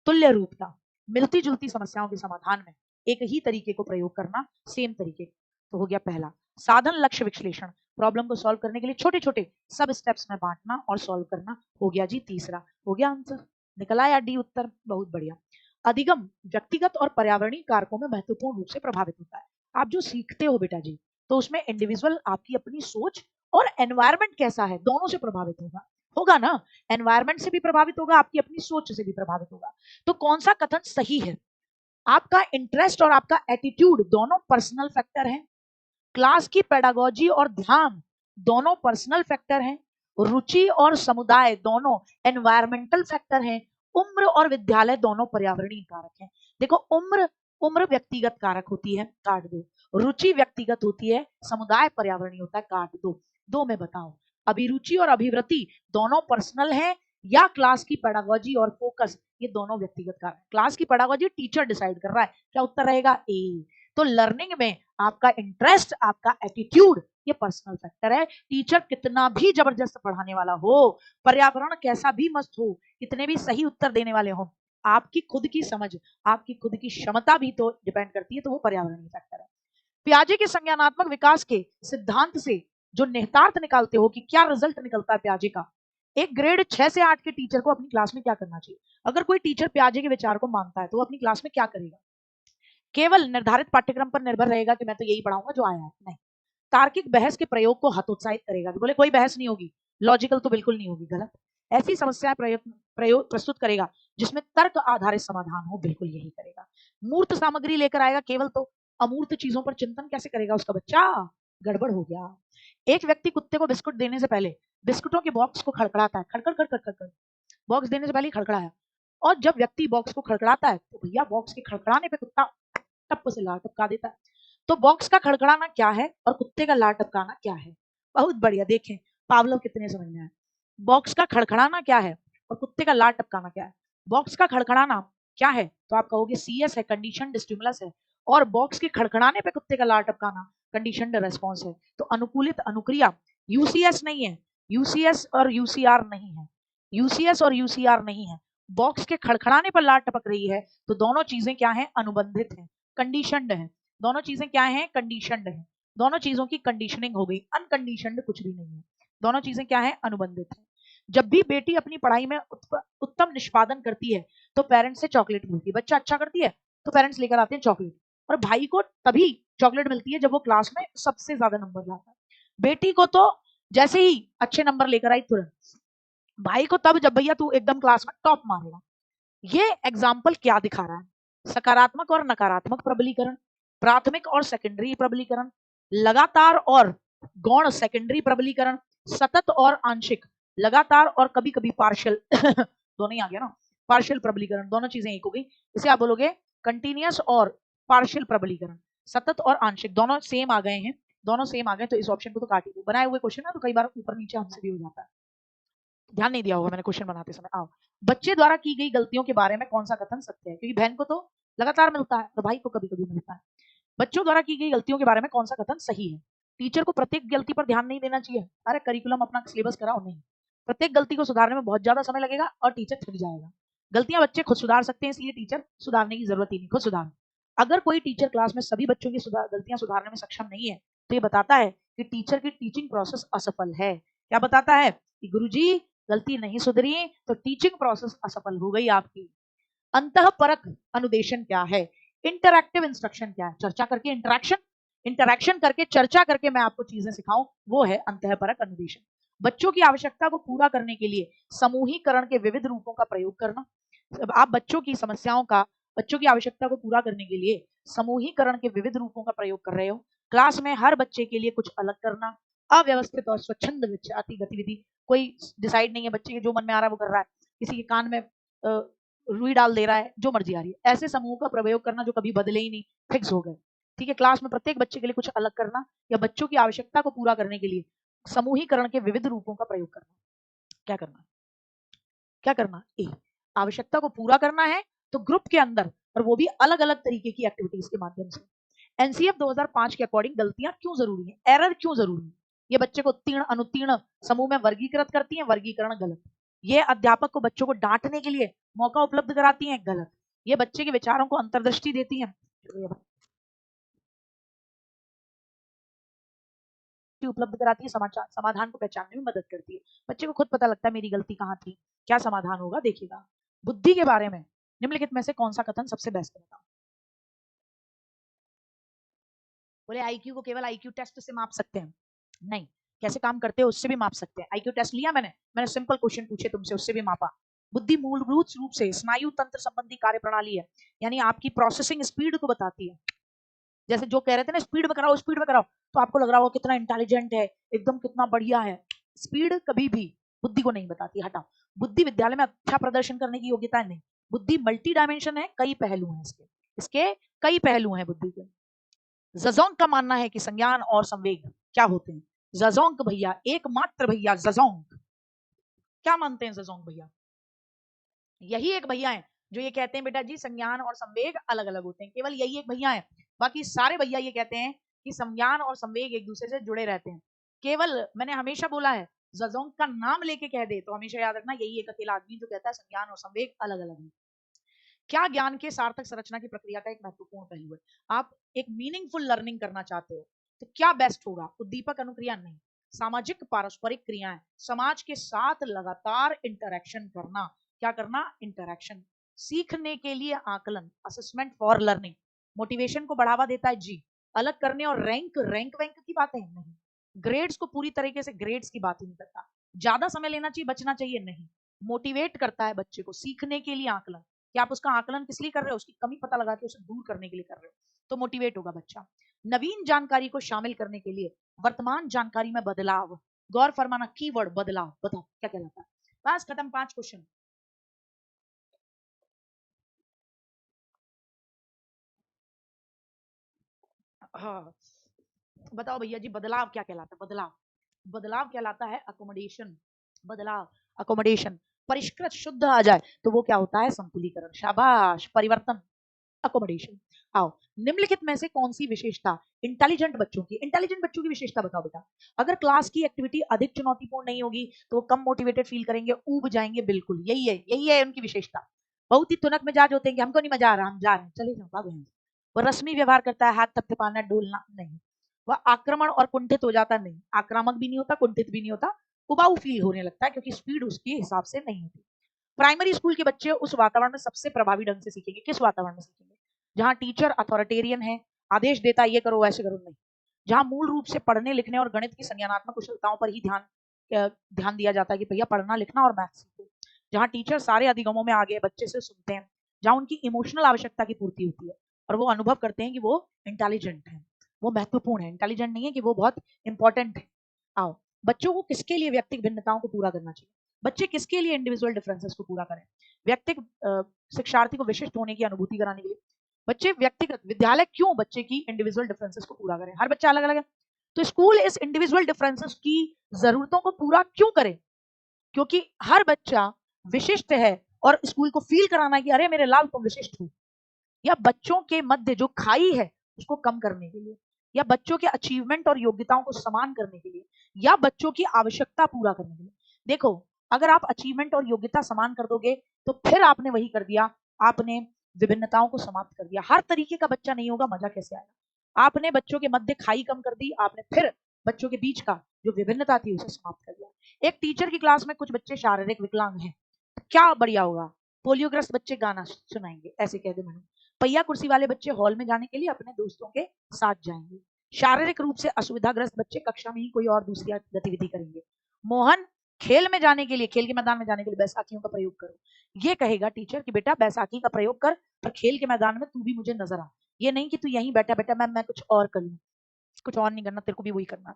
तुल्य रूपता, मिलती जुलती समस्याओं के समाधान में एक ही तरीके को प्रयोग करना, सेम तरीके। तो हो गया पहला। साधन लक्ष्य विश्लेषण, प्रॉब्लम को सॉल्व करने के लिए छोटे छोटे सब स्टेप्स में बांटना और सॉल्व करना, हो गया जी तीसरा। हो गया आंसर, निकल आया डी उत्तर, बहुत बढ़िया। अधिगम व्यक्तिगत और पर्यावरणीय कारकों में महत्वपूर्ण रूप से प्रभावित होता है। आप जो सीखते हो बेटा जी, तो उसमें इंडिविजुअल आपकी अपनी सोच और एनवायरनमेंट कैसा है, दोनों से प्रभावित होगा। होगा ना? एनवायरनमेंट से भी प्रभावित होगा, आपकी अपनी सोच से भी प्रभावित होगा। तो कौन सा कथन सही है? आपका इंटरेस्ट और आपका एटीट्यूड दोनों पर्सनल फैक्टर हैं। क्लास की पेडागोजी और ध्यान दोनों पर्सनल फैक्टर हैं। रुचि और समुदाय दोनों एनवायरमेंटल फैक्टर हैं। उम्र और विद्यालय दोनों पर्यावरणीय कारक हैं। देखो, उम्र उम्र व्यक्तिगत कारक होती है, काट दो। रुचि व्यक्तिगत होती है, समुदाय पर्यावरणीय होता है, काट दो। दो में बताओ, अभिरुचि और अभिवृत्ति दोनों पर्सनल है, या क्लास की पेडागोजी और फोकस ये दोनों व्यक्तिगत कारक। क्लास की पेडागोजी टीचर डिसाइड कर रहा है। क्या उत्तर रहेगा? ए। तो लर्निंग में आपका इंटरेस्ट, आपका एटीट्यूड ये पर्सनल फैक्टर है। टीचर कितना भी जबरदस्त पढ़ाने वाला हो, पर्यावरण कैसा भी मस्त हो, कितने भी सही उत्तर देने वाले हो, आपकी खुद की समझ, आपकी खुद की क्षमता भी तो डिपेंड करती है। तो वो पर्यावरणीय फैक्टर है। पियाजे के संज्ञानात्मक विकास के सिद्धांत से जो निहितार्थ निकालते हो कि क्या रिजल्ट निकलता है पियाजे का, एक ग्रेड 6 से 8 के टीचर को अपनी क्लास में क्या करना चाहिए? अगर कोई टीचर पियाजे के विचार को मानता है तो वो अपनी क्लास में क्या करेगा? केवल निर्धारित पाठ्यक्रम पर निर्भर रहेगा कि मैं तो यही पढ़ाऊंगा जो आया है? नहीं। तार्किक बहस के प्रयोग को हतोत्साहित करेगा। बोले कोई बहस नहीं होगी, लॉजिकल तो बिल्कुल नहीं होगी, गलत। ऐसी समस्याएं प्रयोग प्रस्तुत करेगा जिसमें तर्क आधारित समाधान हो, बिल्कुल यही करेगा। मूर्त सामग्री लेकर आएगा केवल, तो अमूर्त चीजों पर चिंतन कैसे करेगा उसका बच्चा? गड़बड़ हो गया। एक व्यक्ति कुत्ते को बिस्कुट देने से पहले बिस्कुटों के बॉक्स को खड़खड़ाता है, खड़खड़ खड़खड़ खड़खड़, बॉक्स देने से पहले खड़खड़ाया। और जब व्यक्ति बॉक्स को खड़खड़ाता है तो भैया बॉक्स के खड़खड़ाने पे कुत्ता टप से लार टपका देता है। तो बॉक्स का खड़खड़ाना क्या है और कुत्ते का लार टपकाना क्या है? बहुत बढ़िया, देखें पावलोव कितने समझ में आए। बॉक्स का खड़खड़ाना क्या है और कुत्ते का लार टपकाना क्या है? बॉक्स का खड़खड़ाना क्या है तो आप कहोगे CS है, कंडीशनड स्टिमुलस है। और बॉक्स के खड़खड़ाने पे कुत्ते का लार टपकाना कंडीशनड रेस्पॉन्स है। तो अनुकूलित अनुक्रिया UCS नहीं है, UCS और UCR नहीं है, UCS और UCR नहीं है। बॉक्स के खड़खड़ाने पर लार टपक रही है तो दोनों चीजें क्या हैं? अनुबंधित हैं, कंडीशनड है। दोनों चीजें क्या हैं? कंडीशनड है। दोनों चीजों की कंडीशनिंग हो गई, अनकंडीशनड कुछ भी नहीं है। दोनों चीजें क्या हैं? अनुबंधित है। जब भी बेटी अपनी पढ़ाई में उत्तम निष्पादन करती है तो पेरेंट्स से चॉकलेट मिलती है। बच्चा अच्छा करती है तो पेरेंट्स लेकर आते हैं चॉकलेट। और भाई को तभी चॉकलेट मिलती है जब वो क्लास में सबसे ज्यादा नंबर लाता है। बेटी को तो जैसे ही अच्छे नंबर लेकर आई तुरंत, भाई को तब जब भैया तू एकदम क्लास में टॉप मारेगा। ये एग्जाम्पल क्या दिखा रहा है? सकारात्मक और नकारात्मक प्रबलीकरण, प्राथमिक और सेकेंडरी प्रबलीकरण, लगातार और गौण सेकेंडरी प्रबलीकरण, सतत और आंशिक, लगातार और कभी कभी पार्शियल दोनों ही आ गया ना, पार्शियल प्रबलीकरण, दोनों चीजें एक हो गई। इसे आप बोलोगे कंटिन्यूअस और पार्शियल प्रबलीकरण। सतत और आंशिक दोनों सेम आ गए हैं, दोनों सेम आ गए, तो इस ऑप्शन को तो काट ही दो। बनाए हुए क्वेश्चन है तो कई बार ऊपर नीचे हमसे भी हो जाता है। ध्यान नहीं दिया होगा मैंने क्वेश्चन बनाते समय। आओ, बच्चे द्वारा की गई गलतियों के बारे में कौन सा कथन सत्य है? क्योंकि बहन को तो लगातार मिलता है और भाई को कभी कभी मिलता है। बच्चों द्वारा की गई गलतियों के बारे में कौन सा कथन सही है? टीचर को प्रत्येक गलती पर ध्यान नहीं देना चाहिए। अरे करिकुलम अपना सिलेबस कराओ, नहीं। प्रत्येक गलती को सुधारने में बहुत ज्यादा समय लगेगा और टीचर थक जाएगा। गलतियां बच्चे खुद सुधार सकते हैं, इसलिए टीचर सुधारने की जरूरत ही नहीं, खुद सुधार। अगर कोई टीचर क्लास में सभी बच्चों की गलतियां सुधारने में सक्षम नहीं है, तो ये बताता है कि टीचर की टीचिंग प्रोसेस असफल है। क्या बताता है? कि गुरुजी गलती नहीं सुधरी तो टीचिंग प्रोसेस असफल हो गई आपकी। अंतःपरक अनुदेशन क्या है? इंटरैक्टिव इंस्ट्रक्शन क्या है? चर्चा करके इंटरैक्शन करके चर्चा करके मैं आपको चीजें सिखाऊं, वो है अंतःपरक अनुदेशन। बच्चों की आवश्यकता को पूरा करने के लिए समूहीकरण के विविध रूपों का प्रयोग करना। आप बच्चों की आवश्यकता को पूरा करने के लिए समूहीकरण के विविध रूपों का प्रयोग कर रहे हो। क्लास में हर बच्चे के लिए कुछ अलग करना। अव्यवस्थित और स्वच्छंद विद्यार्थी गतिविधि, कोई डिसाइड नहीं है, बच्चे के जो मन में आ रहा है वो कर रहा है, किसी के कान में रुई डाल दे रहा है, जो मर्जी आ रही है। ऐसे समूह का प्रयोग करना जो कभी बदले ही नहीं, फिक्स हो गए। ठीक है, क्लास में प्रत्येक बच्चे के लिए कुछ अलग करना या बच्चों की आवश्यकता को पूरा करने के लिए समूहीकरण के विविध रूपों का प्रयोग करना। क्या करना? क्या करना? ए, आवश्यकता को पूरा करना है तो ग्रुप के अंदर, और वो भी अलग अलग तरीके की एक्टिविटीज के माध्यम से। एनसीएफ 2005 के अकॉर्डिंग गलतियां क्यों जरूरी है, एरर क्यों जरूरी है? ये बच्चे को उत्तीर्ण अनुत्तीर्ण समूह में वर्गीकृत करती है, वर्गीकरण गलत। ये अध्यापक को बच्चों को डांटने के लिए मौका उपलब्ध कराती है, गलत। ये बच्चे के विचारों को अंतर्दृष्टि देती है, उपलब्ध कराती है, समाधान को पहचानने में मदद करती है। बच्चे को खुद पता लगता है मेरी गलती कहाँ थी, क्या समाधान होगा, देखिएगा। बुद्धि के बारे में निम्नलिखित में से कौन सा कथन सबसे बेस्ट है? बोले आईक्यू को केवल आईक्यू टेस्ट से माप सकते हैं? नहीं, कैसे काम करते हो उससे भी माप सकते हैं। आईक्यू टेस्ट लिया मैंने सिंपल क्वेश्चन पूछे तुमसे, उससे भी मापा। बुद्धि मूलभूत रूप से स्नायु तंत्र संबंधी कार्य प्रणाली है, यानी आपकी प्रोसेसिंग स्पीड को बताती है। जैसे जो कह रहे थे ना स्पीड में कराओ, स्पीड में कराओ, तो आपको लग रहा होगा कितना इंटेलिजेंट है, एकदम कितना बढ़िया है। स्पीड कभी भी बुद्धि को नहीं बताती, हटाओ। बुद्धि विद्यालय में अच्छा प्रदर्शन करने की योग्यता नहीं। बुद्धि मल्टी डायमेंशन है, कई पहलू हैं इसके, कई पहलू हैं बुद्धि के। जजोंग का मानना है कि संज्ञान और संवेग क्या होते हैं? जजोंग भैया, एकमात्र भैया जजोंग। क्या मानते हैं जजोंग भैया? यही एक भैया है जो ये कहते हैं बेटा जी संज्ञान और संवेग अलग अलग होते हैं, केवल यही एक भैया है। बाकी सारे भैया ये कहते हैं कि संज्ञान और संवेग एक दूसरे से जुड़े रहते हैं। केवल मैंने हमेशा बोला है, जजोंग का नाम लेके कह दे तो हमेशा याद रखना, यही एक अकेला आदमी जो कहता है संज्ञान और संवेग अलग अलग है। क्या ज्ञान के सार्थक संरचना की प्रक्रिया का एक महत्वपूर्ण पहलू है? आप एक मीनिंगफुल लर्निंग करना चाहते हो तो क्या बेस्ट होगा? उद्दीपक अनुक्रिया नहीं, सामाजिक पारस्परिक क्रियाएं, समाज के साथ लगातार इंटरेक्शन करना। क्या करना? इंटरेक्शन। सीखने के लिए आकलन, असेसमेंट फॉर लर्निंग, मोटिवेशन को बढ़ावा देता है जी। अलग करने और रैंक रैंक वैंक की बातें नहीं। ग्रेड्स को पूरी तरीके से ग्रेड्स की बात ही नहीं करता। ज्यादा समय लेना चाहिए, बचना चाहिए नहीं। मोटिवेट करता है बच्चे को सीखने के लिए आकलन, कि आप उसका आकलन किस लिए कर रहे हो, उसकी कमी पता लगा के उसे दूर करने के लिए कर रहे हो, तो मोटिवेट होगा बच्चा। नवीन जानकारी को शामिल करने के लिए वर्तमान जानकारी में बदलाव, गौर फरमाना, कीवर्ड बदलाव, बताओ क्या कहलाता है? बस खत्म, 5 क्वेश्चन। हाँ, बताओ भैया जी बदलाव क्या कहलाता है? बदलाव, बदलाव कहलाता है अकोमोडेशन। बदलाव, अकोमोडेशन। परिष्कृत शुद्ध आ जाए तो वो क्या होता है? संतुलीकरण। शाबाश, परिवर्तन, अकोमोडेशन। आओ, निम्नलिखित में से कौन सी विशेषता इंटेलिजेंट बच्चों की विशेषता बताओ बेटा। अगर क्लास की एक्टिविटी अधिक चुनौतीपूर्ण नहीं होगी तो वो कम मोटिवेटेड फील करेंगे, ऊब जाएंगे, बिल्कुल यही है उनकी विशेषता। बहुत ही तुनक मिजाज होते हैं कि हमको नहीं मजा आ रहा, हम जा रहे हैं, चले जाओ, भागो यहाँ से। वो रस्मी व्यवहार करता है, हाथ थपथपाना, डोलना नहीं। वह आक्रमण और कुंठित हो जाता नहीं, आक्रामक भी नहीं होता, कुंठित भी नहीं होता, उबाऊ फील होने लगता है क्योंकि स्पीड उसके हिसाब से नहीं होती। प्राइमरी स्कूल के बच्चे उस वातावरण में सबसे प्रभावी ढंग से सीखेंगे। किस वातावरण में सीखेंगे? जहां टीचर अथॉरिटेरियन है, आदेश देता है ये करो वैसे करो, नहीं। जहां मूल रूप से पढ़ने लिखने और गणित की संज्ञानात्मक कुशलताओं पर ही ध्यान दिया जाता है कि भैया पढ़ना लिखना और मैथ सीखो। जहां टीचर सारे अधिगमों में आगे बच्चे से सुनते हैं, जहां उनकी इमोशनल आवश्यकता की पूर्ति होती है और वो अनुभव करते हैं कि वो इंटेलिजेंट है, वो महत्वपूर्ण है, इंटेलिजेंट नहीं है कि वो बहुत इंपॉर्टेंट है। आओ, बच्चों को किसके लिए व्यक्तिगत भिन्नताओं को पूरा करना चाहिए? बच्चे किसके लिए इंडिविजुअल डिफरेंसेस को पूरा करें? व्यक्तिगत शिक्षार्थी को विशिष्ट होने की अनुभूति कराने के लिए। बच्चे व्यक्तिगत विद्यालय क्यों बच्चे की इंडिविजुअल डिफरेंसेस को पूरा करें? हर बच्चा अलग अलग है, तो स्कूल इस इंडिविजुअल डिफरेंसेस की जरूरतों को पूरा क्यों करे? क्योंकि हर बच्चा विशिष्ट है और स्कूल को फील कराना कि अरे मेरे लाल तुम विशिष्ट हो, या बच्चों के मध्य जो खाई है उसको कम करने के लिए, या बच्चों के अचीवमेंट और योग्यताओं को समान करने के लिए, या बच्चों की आवश्यकता पूरा करने के लिए। देखो, अगर आप अचीवमेंट और योग्यता समान कर दोगे तो फिर आपने वही कर दिया, आपने विभिन्नताओं को समाप्त कर दिया। हर तरीके का बच्चा नहीं होगा, मजा कैसे आएगा। आपने बच्चों के मध्य खाई कम कर दी, आपने फिर बच्चों के बीच का जो विभिन्नता थी उसे समाप्त कर दिया। एक टीचर की क्लास में कुछ बच्चे शारीरिक विकलांग हैं, क्या बढ़िया होगा, पोलियोग्रस्त बच्चे गाना सुनाएंगे, ऐसे कह दे मैंने। पहिया कुर्सी वाले बच्चे हॉल में जाने के लिए अपने दोस्तों के साथ जाएंगे। शारीरिक रूप से असुविधाग्रस्त बच्चे कक्षा में ही कोई और दूसरी गतिविधि करेंगे। मोहन खेल में जाने के लिए, खेल के मैदान में जाने के लिए बैसाखियों का प्रयोग करो। ये कहेगा टीचर कि बेटा बैसाखी का प्रयोग कर, पर खेल के मैदान में तू भी मुझे नजर आ। ये नहीं कि तू यहीं बैठा बैठा मैं कुछ और कर लूं, कुछ और नहीं करना, तेरे को भी वही करना।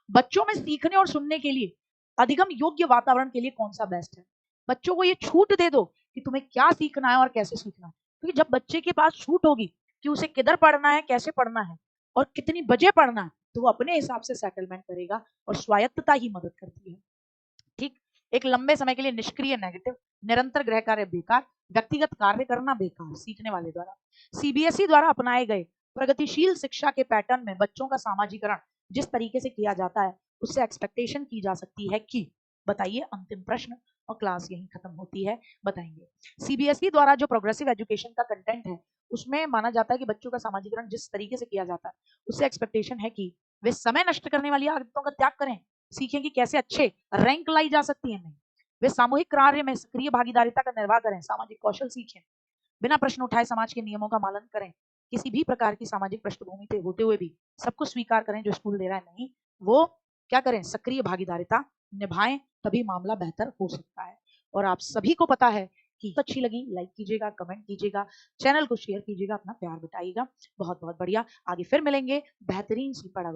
बच्चों में सीखने और सुनने के लिए अधिगम योग्य वातावरण के लिए कौन सा बेस्ट है। बच्चों को ये छूट दे दो कि तुम्हें क्या सीखना है और कैसे सीखना है, क्योंकि जब बच्चे के पास छूट होगी कि उसे किधर पढ़ना है, कैसे पढ़ना है और कितनी बजे पढ़ना है, तो वो अपने हिसाब से सेटलमेंट करेगा और स्वायत्तता ही मदद करती है। ठीक, एक लंबे समय के लिए निष्क्रिय नेगेटिव, निरंतर गृह कार्य बेकार, व्यक्तिगत कार्य करना बेकार सीखने वाले द्वारा। सीबीएसई द्वारा अपनाए गए प्रगतिशील शिक्षा के पैटर्न में बच्चों का सामाजिकरण जिस तरीके से किया जाता है उससे एक्सपेक्टेशन की जा सकती है कि, बताइए अंतिम प्रश्न और क्लास यहीं खत्म होती है, बताएंगे। सीबीएसई द्वारा जो प्रोग्रेसिव एजुकेशन का कंटेंट है उसमें माना जाता है कि बच्चों का सामाजिकरण जिस तरीके से किया जाता है उससे एक्सपेक्टेशन है कि वे समय नष्ट करने वाली आदतों का त्याग करें, सीखें कि कैसे अच्छे रैंक लाई जा सकती है। नहीं, वे सामूहिक कार्य में सक्रिय भागीदारिता का निर्वाह करें, सामाजिक कौशल सीखें, बिना प्रश्न उठाए समाज के नियमों का पालन करें, किसी भी प्रकार की सामाजिक पृष्ठभूमि से होते हुए भी सबको स्वीकार करें जो स्कूल दे रहा है। नहीं, वो क्या करें, सक्रिय भागीदारिता निभाएं, तभी मामला बेहतर हो सकता है। और आप सभी को पता है कि अच्छी लगी लाइक कीजिएगा, कमेंट कीजिएगा, चैनल को शेयर कीजिएगा, अपना प्यार बताइएगा। बहुत बहुत बढ़िया, आगे फिर मिलेंगे बेहतरीन सी पढ़ा